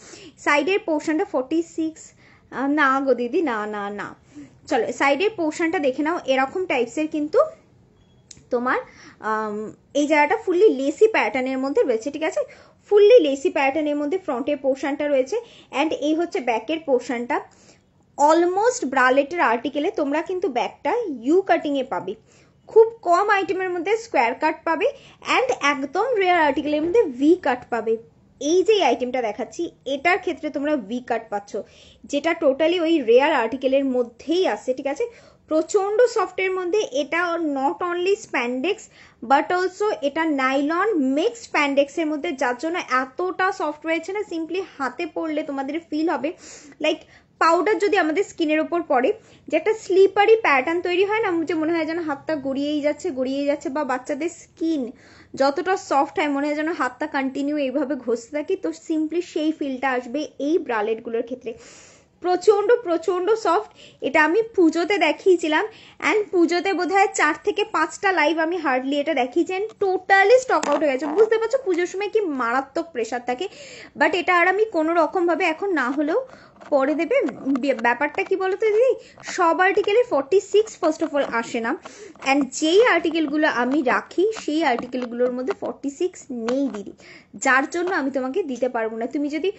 সাইডের পোর্শনটা 46, না গো দিদি, না। চলো, সাইডের পোর্শনটা দেখে নাও, এরকম টাইপসের কিন্তু তোমার এই জায়গাটা ফুললি লেসি প্যাটার্নের মধ্যে রয়েছে, ঠিক আছে। ফুললি লেসি প্যাটার্নের মধ্যে ফ্রন্টের পোর্শনটা রয়েছে অ্যান্ড এই হচ্ছে ব্যাকের পোর্শনটা। অলমোস্ট ব্রালেটের আর্টিকেলে তোমরা কিন্তু ব্যাকটা ইউ কাটিং এ পাবে, খুব কম আইটেমের মধ্যে স্কোয়ার কাট পাবে অ্যান্ড একদম রেয়ার আর্টিকেলের মধ্যে ভি কাট পাবে। এই যে আইটেমটা দেখাচ্ছি এটার ক্ষেত্রে তোমরা ভি কাট পাচ্ছ, যেটা টোটালি ওই রেয়ার আর্টিকেলের মধ্যেই আসছে, ঠিক আছে। প্রচন্ড সফটের মধ্যে, এটা not only spandex but also এটা নাইলন মিক্স স্প্যান্ডেক্সের মধ্যে, যার জন্য এতটা সফট রয়েছে না, সিম্পলি হাতে পড়লে তোমাদের ফিল হবে লাইক পাউডার যদি আমাদের স্কিনের ওপর পড়ে, যে একটা স্লিপারি প্যাটার্ন তৈরি হয় না, যে মনে হয় যেন হাতটা গড়িয়েই যাচ্ছে, বা বাচ্চাদের স্কিন যতটা সফট হয় মনে হয় যেন হাতটা কন্টিনিউ এইভাবে ঘষতে থাকি, তো সিম্পলি সেই ফিলটা আসবে এই ব্রালেটগুলোর ক্ষেত্রে। প্রচন্ড সফট। এটা আমি পুজোতে দেখিয়েছিলাম অ্যান্ড পুজোতে বোধহয় 4 থেকে 5টা লাইভ আমি হার্ডলি এটা দেখিয়েছি, টোটালি স্টক আউট হয়ে গেছে। বুঝতে পারছো পুজোর সময় কি মারাত্মক প্রেশার থাকে, বাট এটা আর আমি কোনো রকম ভাবে এখন না হলেও পরে দেবে। ব্যাপারটা কি বলতো দিদি, সব আর্টিকেলে 46 ফার্স্ট অফ অল আসে না, অ্যান্ড যেই আর্টিকেলগুলো আমি রাখি সেই আর্টিকেলগুলোর মধ্যে 46 নেই দিদি, যার জন্য আমি তোমাকে দিতে পারবো না। তুমি যদি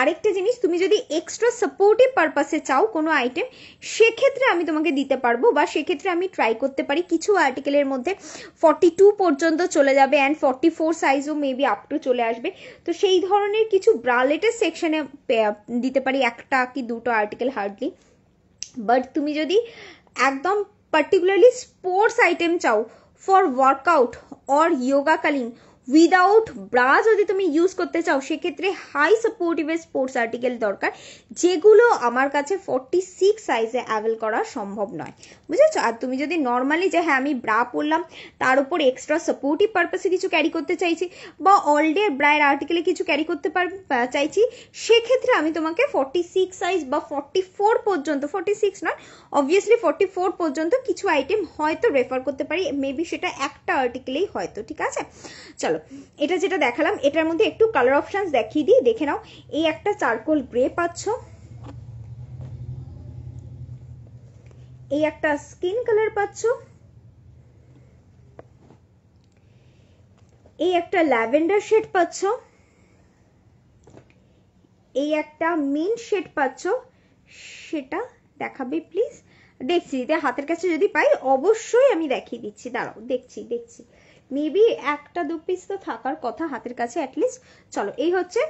আরেকটা জিনিস, তুমি যদি এক্সট্রা সাপোর্টিভ পারপাসে চাও কোনো আইটেম, সেক্ষেত্রে আমি তোমাকে দিতে পারবো, বা সেক্ষেত্রে আমি ট্রাই করতে পারি। কিছু আর্টিকেলের মধ্যে 42 পর্যন্ত চলে যাবে অ্যান্ড 44 সাইজও মেবি আপ টু চলে আসবে, তো সেই ধরনের কিছু ব্রালেটের সেকশনে দিতে পারি 1টা কি 2টো আর্টিকেল হার্ডলি। বাট তুমি যদি একদম পার্টিকুলারলি স্পোর্টস আইটেম চাও ফর ওয়ার্কআউট অর যোগাকালীন উইদাউট ব্রা যদি তুমি ইউজ করতে চাও সেক্ষেত্রে হাই সাপোর্টিভ স্পোর্টস আর্টিকেল দরকার, যেগুলো আমার কাছে 46 সাইজে অ্যাভেল করা সম্ভব নয়, বুঝেছো? আর তুমি যদি নর্মালি যে হ্যাঁ আমি ব্রা পরলাম তার উপর এক্সট্রা সাপোর্টিভ পারপাসে কিছু ক্যারি করতে চাইছি বা অল ডে ব্রায়ের আর্টিকেলে কিছু ক্যারি করতে চাইছি, সেক্ষেত্রে আমি তোমাকে 46 সাইজ বা 44 পর্যন্ত, 46 নয় অবভিয়াসলি 44 পর্যন্ত কিছু আইটেম হয়তো রেফার করতে পারি, মেবি সেটা একটা আর্টিকেলেই হয়তো, ঠিক আছে? চলো, এটা যেটা দেখালাম এটার মধ্যে একটু কালার অপশনস দেখিয়ে দিই, দেখে নাও। এই একটা চারকোল গ্রে পাচ্ছ, এই একটা স্কিন কালার পাচ্ছ, এই একটা ল্যাভেন্ডার শেড পাচ্ছ, এই একটা মিন্ট শেড পাচ্ছ, সেটা দেখাবে প্লিজ? দেখছি হাতের কাছে যদি পাই অবশ্যই আমি দেখিয়ে দিচ্ছি, দাঁড়াও দেখছি মেবি একটা দু পিস তো থাকার কথা হাতের কাছে অ্যাটলিস্ট। চলো, এই হচ্ছে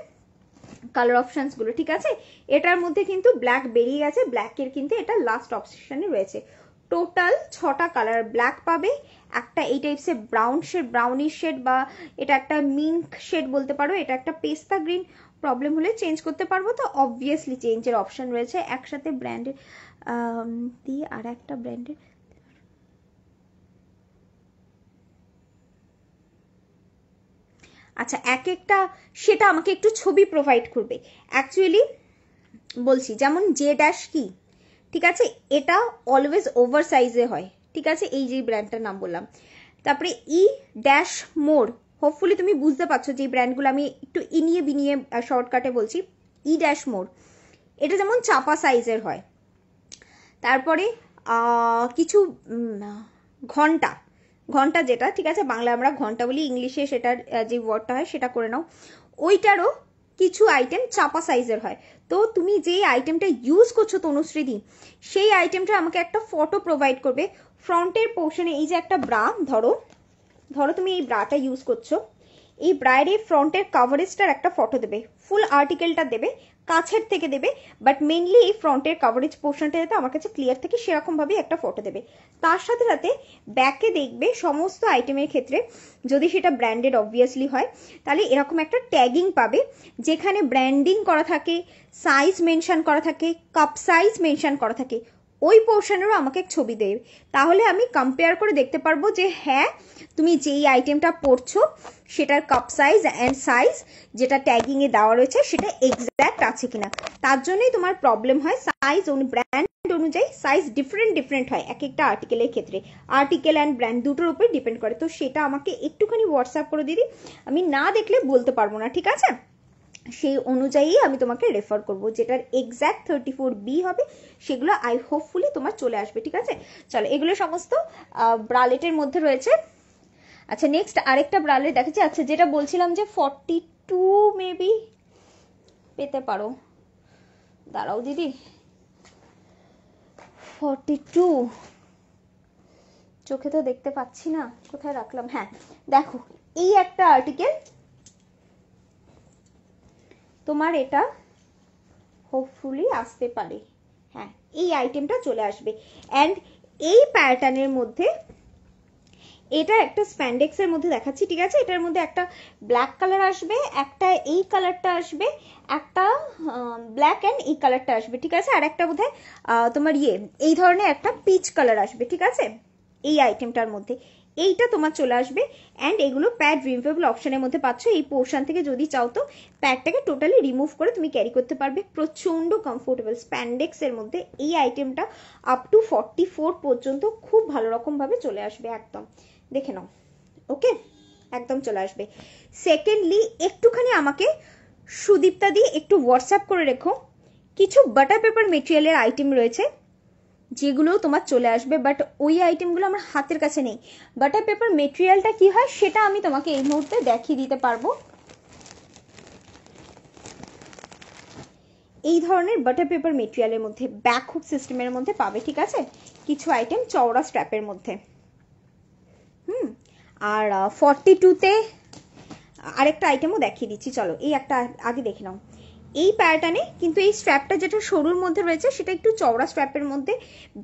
কালার অপশনস গুলো, ঠিক আছে? এটার মধ্যে কিন্তু ব্ল্যাক বেরিয়ে গেছে, ব্ল্যাকের কিন্তু এটা লাস্ট অপশনে রয়েছে। টোটাল 6টা কালার ব্ল্যাক পাবে, একটা এই টাইপসের ব্রাউন শেড, ব্রাউনিশ শেড, বা এটা একটা মিন্ট শেড বলতে পারো, এটা একটা পেস্তা গ্রিন, প্রবলেম হলে চেঞ্জ করতে পারবো, তো অবভিয়াসলি চেঞ্জের অপশন রয়েছে। একসাথে ব্র্যান্ডের দিয়ে আর একটা ব্র্যান্ডের, আচ্ছা এক একটা সেটা আমাকে একটু ছবি প্রোভাইড করবে। অ্যাকচুয়ালি বলছি, যেমন জে ড্যাশ কি, ঠিক আছে, এটা অলওয়েজ ওভার সাইজে হয়, ঠিক আছে, এই যে ব্র্যান্ডটার নাম বললাম। তারপরে ই ড্যাশ মোর, হোপফুলি তুমি বুঝতে পারছো যে ব্র্যান্ডগুলো আমি একটু ইনিয়ে বিনিয়ে শর্টকাটে বলছি। ই ড্যাশ মোর, এটা যেমন চাপা সাইজের হয়। তারপরে কিছু ঘন্টা, ঘন্টা যেটা, ঠিক আছে, বাংলা আমরা ঘন্টা বলি, ইংলিশে সেটার যে ওয়ার্ডটা হয় সেটা করে নাও। ওইটারও কিছু আইটেম চাপা সাইজের হয়। তো তুমি যেই আইটেমটা ইউজ করছো তনুশ্রীদি, সেই আইটেমটা আমাকে একটা ফটো প্রোভাইড করবে ফ্রন্টের পোর্শনে। এই যে একটা ব্রা, ধরো তুমি এই ব্রাটা ইউজ করছো, এই ব্রায়ের এই ফ্রন্টের কাভারেজটার একটা ফটো দেবে, ফুল আর্টিকেলটা দেবে, কাছের থেকে দেবে, বাট মেনলি এই ফ্রন্টের কাভারেজ পোর্শনটা যাতে আমার কাছে ক্লিয়ার থাকে সেরকম ভাবে একটা ফটো দেবে। তার সাথে সাথে ব্যাকে দেখবে সমস্ত আইটেমের ক্ষেত্রে, যদি সেটা ব্র্যান্ডেড অবভিয়াসলি হয়, তাহলে এরকম একটা ট্যাগিং পাবে যেখানে ব্র্যান্ডিং করা থাকে, সাইজ মেনশন করা থাকে, কাপ সাইজ মেনশন করা থাকে। ওই পোর্শনেরও আমাকে ছবি দেবে, তাহলে আমি কম্পেয়ার করে দেখতে পারবো যে হ্যাঁ তুমি যেই আইটেমটা পড়ছো সেটার কাপ সাইজ অ্যান্ড সাইজ যেটা ট্যাগিং এ দেওয়া রয়েছে সেটা এক্স্যাক্ট আছে কিনা। তার জন্যই তোমার প্রবলেম হয়, সাইজ ব্র্যান্ড অনুযায়ী সাইজ ডিফারেন্ট হয় এক একটা আর্টিকেলের ক্ষেত্রে, আর্টিকেল অ্যান্ড ব্র্যান্ড দুটোর উপর ডিপেন্ড করে। তো সেটা আমাকে একটুখানি হোয়াটসঅ্যাপ করে দিদি, আমি না দেখলে বলতে পারবো না, ঠিক আছে? সেই অনুযায়ী আমি তোমাকে রেফার করব, যেটার এক্স্যাক্ট 34B হবে সেগুলো আই হোপফুলি তোমার চলে আসবে, ঠিক আছে? চলো, এগুলো সমস্ত ব্রালেটের মধ্যে রয়েছে। আচ্ছা, নেক্সট আরেকটা ব্রালেট দেখাচ্ছি। আচ্ছা, যেটা বলছিলাম যে 42 মেবি পেতে পারো, দাঁড়াও দিদি, 42 চোখে তো দেখতে পাচ্ছি না, কোথায় রাখলাম, হ্যাঁ দেখো, এই একটা আর্টিকেল তোমার, এটা হোপফুলি আসতে পারে, হ্যাঁ এই আইটেমটা চলে আসবে। অ্যান্ড এই প্যাটার্নের মধ্যে এটা একটা স্প্যান্ডেক্সের মধ্যে দেখাচ্ছি, ঠিক আছে? এটার মধ্যে একটা ব্ল্যাক কালার আসবে, একটা এই কালারটা আসবে, একটা ব্ল্যাক অ্যান্ড এই কালারটা আসবে, ঠিক আছে? আর একটা বোধহয় তোমার এই ধরনের একটা পিচ কালার আসবে, ঠিক আছে? এই আইটেমটার মধ্যে এইটা তোমার চলে আসবে। অ্যান্ড এগুলো প্যাড রিমুভেবল অপশনের মধ্যে পাচ্ছ। এই পোর্শন থেকে যদি চাও তো প্যাডটাকে টোটালি রিমুভ করে তুমি ক্যারি করতে পারবে, প্রচন্ড কমফোর্টেবল স্প্যান্ডেক্স এর মধ্যে। এই আইটেমটা আপ টু 44 পর্যন্ত খুব ভালো রকম ভাবে চলে আসবে, একদম দেখে নাও, ওকে, একদম চলে আসবে। সেকেন্ডলি, একটুখানি আমাকে সুদীপ্তা দিয়ে একটু হোয়াটসঅ্যাপ করে রেখো, কিছু বাটার পেপার মেটেরিয়ালের আইটেম রয়েছে যেগুলো তোমার চলে আসবে, বাট ওই আইটেমগুলো আমার হাতের কাছে নেই। বাটার পেপার মেটেরিয়ালটা কি হয় সেটা আমি তোমাকে এই মুহূর্তে দেখিয়ে দিতে পারবো। এই ধরনের বাটার পেপার মেটেরিয়ালের মধ্যে ব্যাক হুক সিস্টেমের মধ্যে পাবে, ঠিক আছে? কিছু আইটেম চওড়া স্ট্র্যাপের মধ্যে। আর 42তে আরেকটা আইটেমও দেখিয়ে দিচ্ছি, চলো এই একটা আগে দেখে নাও। এই প্যাটার্নে কিন্তু এই স্ট্র্যাপটা যেটা সরুর মধ্যে রয়েছে সেটা একটু চওড়া স্ট্র্যাপের মধ্যে,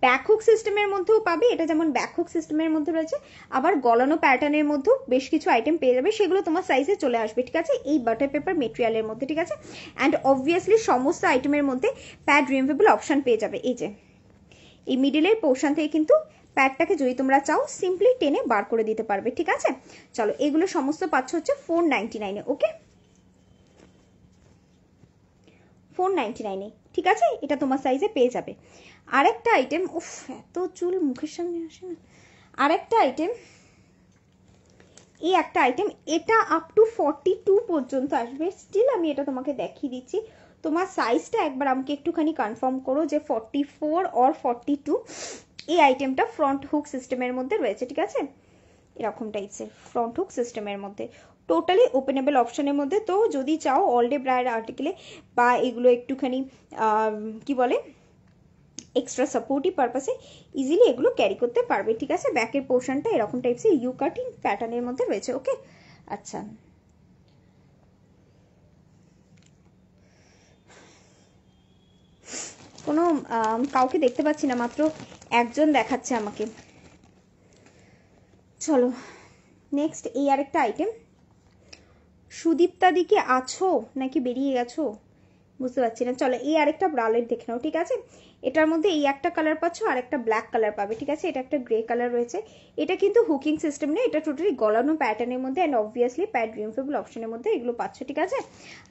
ব্যাক হুক সিস্টেমের মধ্যেও পাবে, এটা যেমন ব্যাক হুক সিস্টেমের মধ্যে রয়েছে, আবার গলানো প্যাটার্নের মধ্যেও বেশ কিছু আইটেম পেয়ে যাবে, সেগুলো তোমার সাইজে চলে আসবে, ঠিক আছে, এই বাটার পেপার মেটেরিয়ালের মধ্যে, ঠিক আছে। অ্যান্ড অবভিয়াসলি সমস্ত আইটেমের মধ্যে প্যাড রিমুভেবল অপশন পেয়ে যাবে। এই যে এই মিডিলের পোর্শন থেকে কিন্তু প্যাডটাকে যদি তোমরা চাও সিম্পলি টেনে বার করে দিতে পারবে, ঠিক আছে। চলো এগুলো সমস্ত পাচ্ছ হচ্ছে 499-এ, ওকে, 499-এ, ঠিক আছে, এটা তোমার সাইজে পেয়ে যাবে। আরেকটা আইটেম, উফ এত চুল মুখের সামনে আসে না, আরেকটা আইটেম, এই একটা আইটেম, এটা আপ টু 42 পর্যন্ত আসবে, স্টিল আমি এটা তোমাকে দেখিয়ে দিচ্ছি, তোমার সাইজটা একবার আমাকে একটুখানি কনফার্ম করো যে 44 অর 42। এই আইটেমটা ফ্রন্ট হুক সিস্টেমের মধ্যে রয়েছে, ঠিক আছে, এরকম টাইপসের ফ্রন্ট হুক সিস্টেমের মধ্যে, টোটালি ওপেনেবল অপশনের মধ্যে। তো যদি চাও অল ডে ব্রাইড আর্টিকেলে বা এগুলো একটুখানি কি বলে এক্সট্রা সাপোর্টিভ পারপাসে ইজিলি এগুলো ক্যারি করতে পারবে, ঠিক আছে। ব্যাকের পোর্শনটা এরকম টাইপসের ইউ কাটিং প্যাটার্নের মধ্যে রয়েছে, ওকে। আচ্ছা কোনো কাউকে দেখতে পাচ্ছি না, মাত্র একজন দেখাচ্ছে আমাকে। চলো নেক্সট এই আরেকটা আইটেম, সুদীপ্তা দিকে আছো নাকি বেরিয়ে গেছো বুঝতে পারছি না। চলো এই আরেকটা ব্রালেট দেখে নাও, ঠিক আছে, এটার মধ্যে এই একটা কালার পাচ্ছ আর একটা ব্ল্যাক কালার পাবে, ঠিক আছে, এটা একটা গ্রে কালার রয়েছে, এটা কিন্তু হুকিং সিস্টেম নেই, এটা টোটালি গলানো প্যাটার্নের মধ্যে অ্যান্ড অবভিয়াসলি প্যাড রিমুভেবল অপশনের মধ্যে এগুলো পাচ্ছ, ঠিক আছে।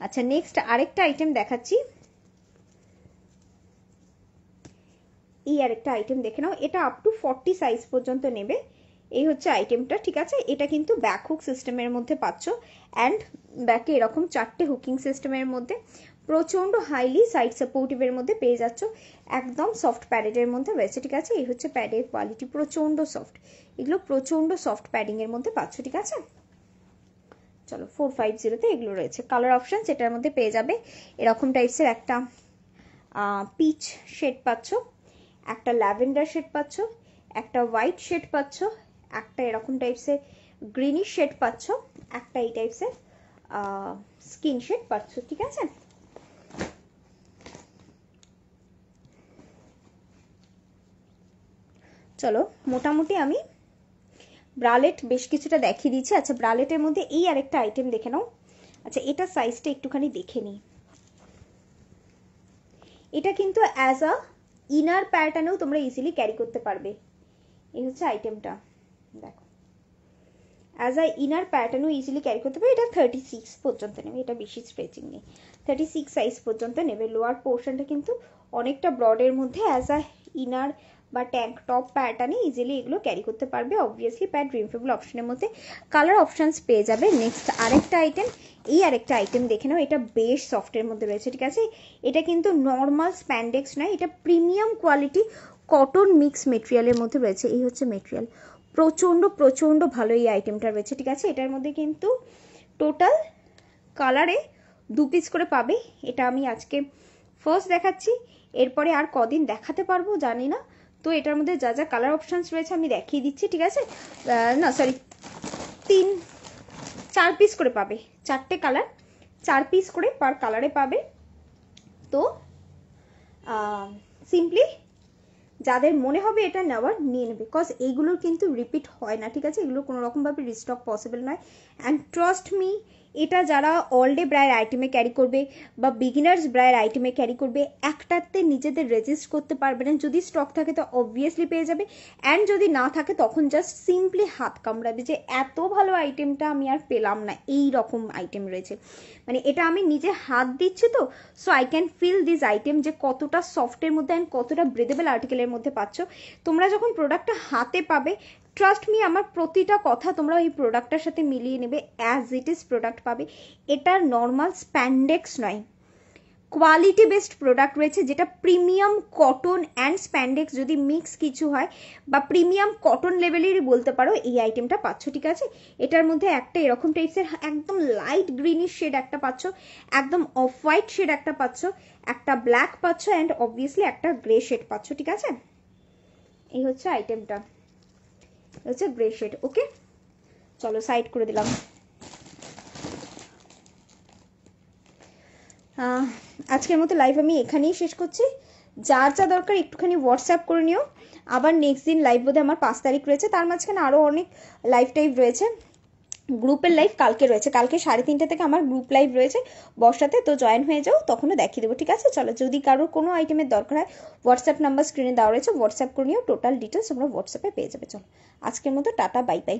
আচ্ছা নেক্সট আরেকটা আইটেম দেখাচ্ছি, এই আরেকটা আইটেম দেখে নাও, এটা আপ টু 40 সাইজ পর্যন্ত নেবে, এই হচ্ছে আইটেমটা, ঠিক আছে, এটা কিন্তু ব্যাক হুক সিস্টেমের মধ্যে পাচ্ছ অ্যান্ড ব্যাকে এরকম 4টে হুকিং সিস্টেমের মধ্যে প্রচন্ড হাইলি সাইড সাপোর্টিভের মধ্যে পেয়ে যাচ্ছ, একদম সফট প্যাডের মধ্যে রয়েছে, ঠিক আছে, এই হচ্ছে প্যাডের কোয়ালিটি, প্রচন্ড সফট, এগুলো প্রচন্ড সফট প্যাডিং এর মধ্যে পাচ্ছ, ঠিক আছে। চলো 450-তে এগুলো রয়েছে, কালার অপশন এটার মধ্যে পেয়ে যাবে, এরকম টাইপসের একটা পিচ শেড পাচ্ছ, একটা ল্যাভেন্ডার শেড পাচ্ছ, একটা হোয়াইট শেড পাচ্ছ, একটা এরকম টাইপসের গ্রিনিশ শেড পাচ্ছ, একটা এই টাইপসের স্কিন শেড পাচ্ছ, ঠিক আছে। চলো মোটামুটি আমি ব্রালেট বেশ কিছুটা দেখিয়ে দিচ্ছি। আচ্ছা ব্রালেটের মধ্যে এই আরেকটা আইটেম দেখে নাও, আচ্ছা এটা সাইজটা একটুখানি দেখে নিই, এটা কিন্তু অ্যাজ আ ইনার প্যাটার্নেও তোমরা ইজিলি ক্যারি করতে পারবে, এই হচ্ছে আইটেমটা, দেখো অ্যাজ আ ইনার প্যাটার্নও ইজিলি ক্যারি করতে পারবে, এটা 36 পর্যন্ত নেবে, এটা বেশি স্ট্রেচিং নেই, 36 সাইজ পর্যন্ত নেবে, লোয়ার পোর্শনটা কিন্তু অনেকটা ব্রডের মধ্যে অ্যাজ আ ইনার বা ট্যাঙ্ক টপ প্যাটার্নে ইজিলি এগুলো ক্যারি করতে পারবে, অবভিয়াসলি প্যাড রিমুভেবল অপশনের মধ্যে কালার অপশনস পেয়ে যাবে। নেক্সট আরেকটা আইটেম, এই আরেকটা আইটেম দেখে নাও, এটা বেশ সফটের মধ্যে রয়েছে, ঠিক আছে, এটা কিন্তু নর্মাল স্প্যান্ডেক্স নয়, এটা প্রিমিয়াম কোয়ালিটি কটন মিক্স মেটেরিয়ালের মধ্যে রয়েছে, এই হচ্ছে মেটেরিয়াল, প্রচন্ড প্রচন্ড ভালো এই আইটেমটা রয়েছে, ঠিক আছে, এটার মধ্যে কিন্তু টোটাল কালারে 2 পিস করে পাবে, এটা আমি আজকে ফার্স্ট দেখাচ্ছি, এরপরে আর কদিন দেখাতে পারবো জানি না, তো এটার মধ্যে যা যা কালার অপশনস রয়েছে আমি দেখিয়ে দিচ্ছি, ঠিক আছে, না সরি 4 পিস করে পাবে, 4টে কালার 4 পিস করে পার কালারে পাবে। তো সিম্পলি যাদের মনে হবে এটা নেওয়ার নিয়ে নেবে, বিকজ এইগুলোর কিন্তু রিপিট হয় না, ঠিক আছে, এগুলো কোনো রকমভাবে রিস্টক পসিবল নয়, অ্যান্ড ট্রাস্ট মি এটা যারা অল ডে ব্রায়ের আইটেমে ক্যারি করবে বা বিগিনার্স ব্রায়ের আইটেমে ক্যারি করবে একটাতে নিজেদের রেজিস্ট করতে পারবে না, যদি স্টক থাকে তো অবভিয়াসলি পেয়ে যাবে, অ্যান্ড যদি না থাকে তখন জাস্ট সিম্পলি হাত কামড়াবে যে এত ভালো আইটেমটা আমি আর পেলাম না, এই রকম আইটেম রয়েছে, মানে এটা আমি নিজে হাত দিচ্ছি তো, so I can feel this item যে কতটা সফটের মধ্যে অ্যান্ড কতটা ব্রিদেবল আর্টিকেলের মধ্যে পাচ্ছ, তোমরা যখন প্রোডাক্টটা হাতে পাবে ট্রাস্ট মি আমার প্রতিটা কথা তোমরা এই প্রোডাক্টটার সাথে মিলিয়ে নেবে, অ্যাজ ইট ইজ প্রোডাক্ট পাবে, এটা নর্মাল স্প্যান্ডেক্স নয়, কোয়ালিটি বেসড প্রোডাক্ট রয়েছে, যেটা প্রিমিয়াম কটন অ্যান্ড স্প্যান্ডেক্স যদি মিক্স কিছু হয় বা প্রিমিয়াম কটন লেভেলেরই বলতে পারো এই আইটেমটা পাচ্ছ, ঠিক আছে, এটার মধ্যে একটা এরকম টাইপসের একদম লাইট গ্রিনিশ শেড একটা পাচ্ছ, একদম অফ হোয়াইট শেড একটা পাচ্ছ, একটা ব্ল্যাক পাচ্ছ অ্যান্ড অবভিয়াসলি একটা গ্রে শেড পাচ্ছ, ঠিক আছে, এই হচ্ছে আইটেমটা, হচ্ছে গ্রে শেড, ওকে। চলো সাইড করে দিলাম। আজকের মতো লাইভ আমি এখানেই শেষ করছি। যার যা দরকার একটুখানি হোয়াটসঅ্যাপ করে নিও। আবার নেক্সট দিন লাইভ বোধহয় আমার 5 তারিখ রয়েছে, তার মাঝখানে আরও অনেক লাইভ টাইভ রয়েছে। গ্রুপের লাইভ কালকে রয়েছে, কালকে 3:30 থেকে আমার গ্রুপ লাইভ রয়েছে বর্ষাতে, তো জয়েন হয়ে যাও, তখনও দেখিয়ে দেবো, ঠিক আছে? চলো, যদি কারোর কোনো আইটেমের দরকার হয় হোয়াটসঅ্যাপ নাম্বার স্ক্রিনে দেওয়া রয়েছে, হোয়াটসঅ্যাপ করে নিও, টোটাল ডিটেলস আমরা হোয়াটসঅ্যাপে পেয়ে যাবে। চলো, আজকের মতো টাটা, বাই বাই।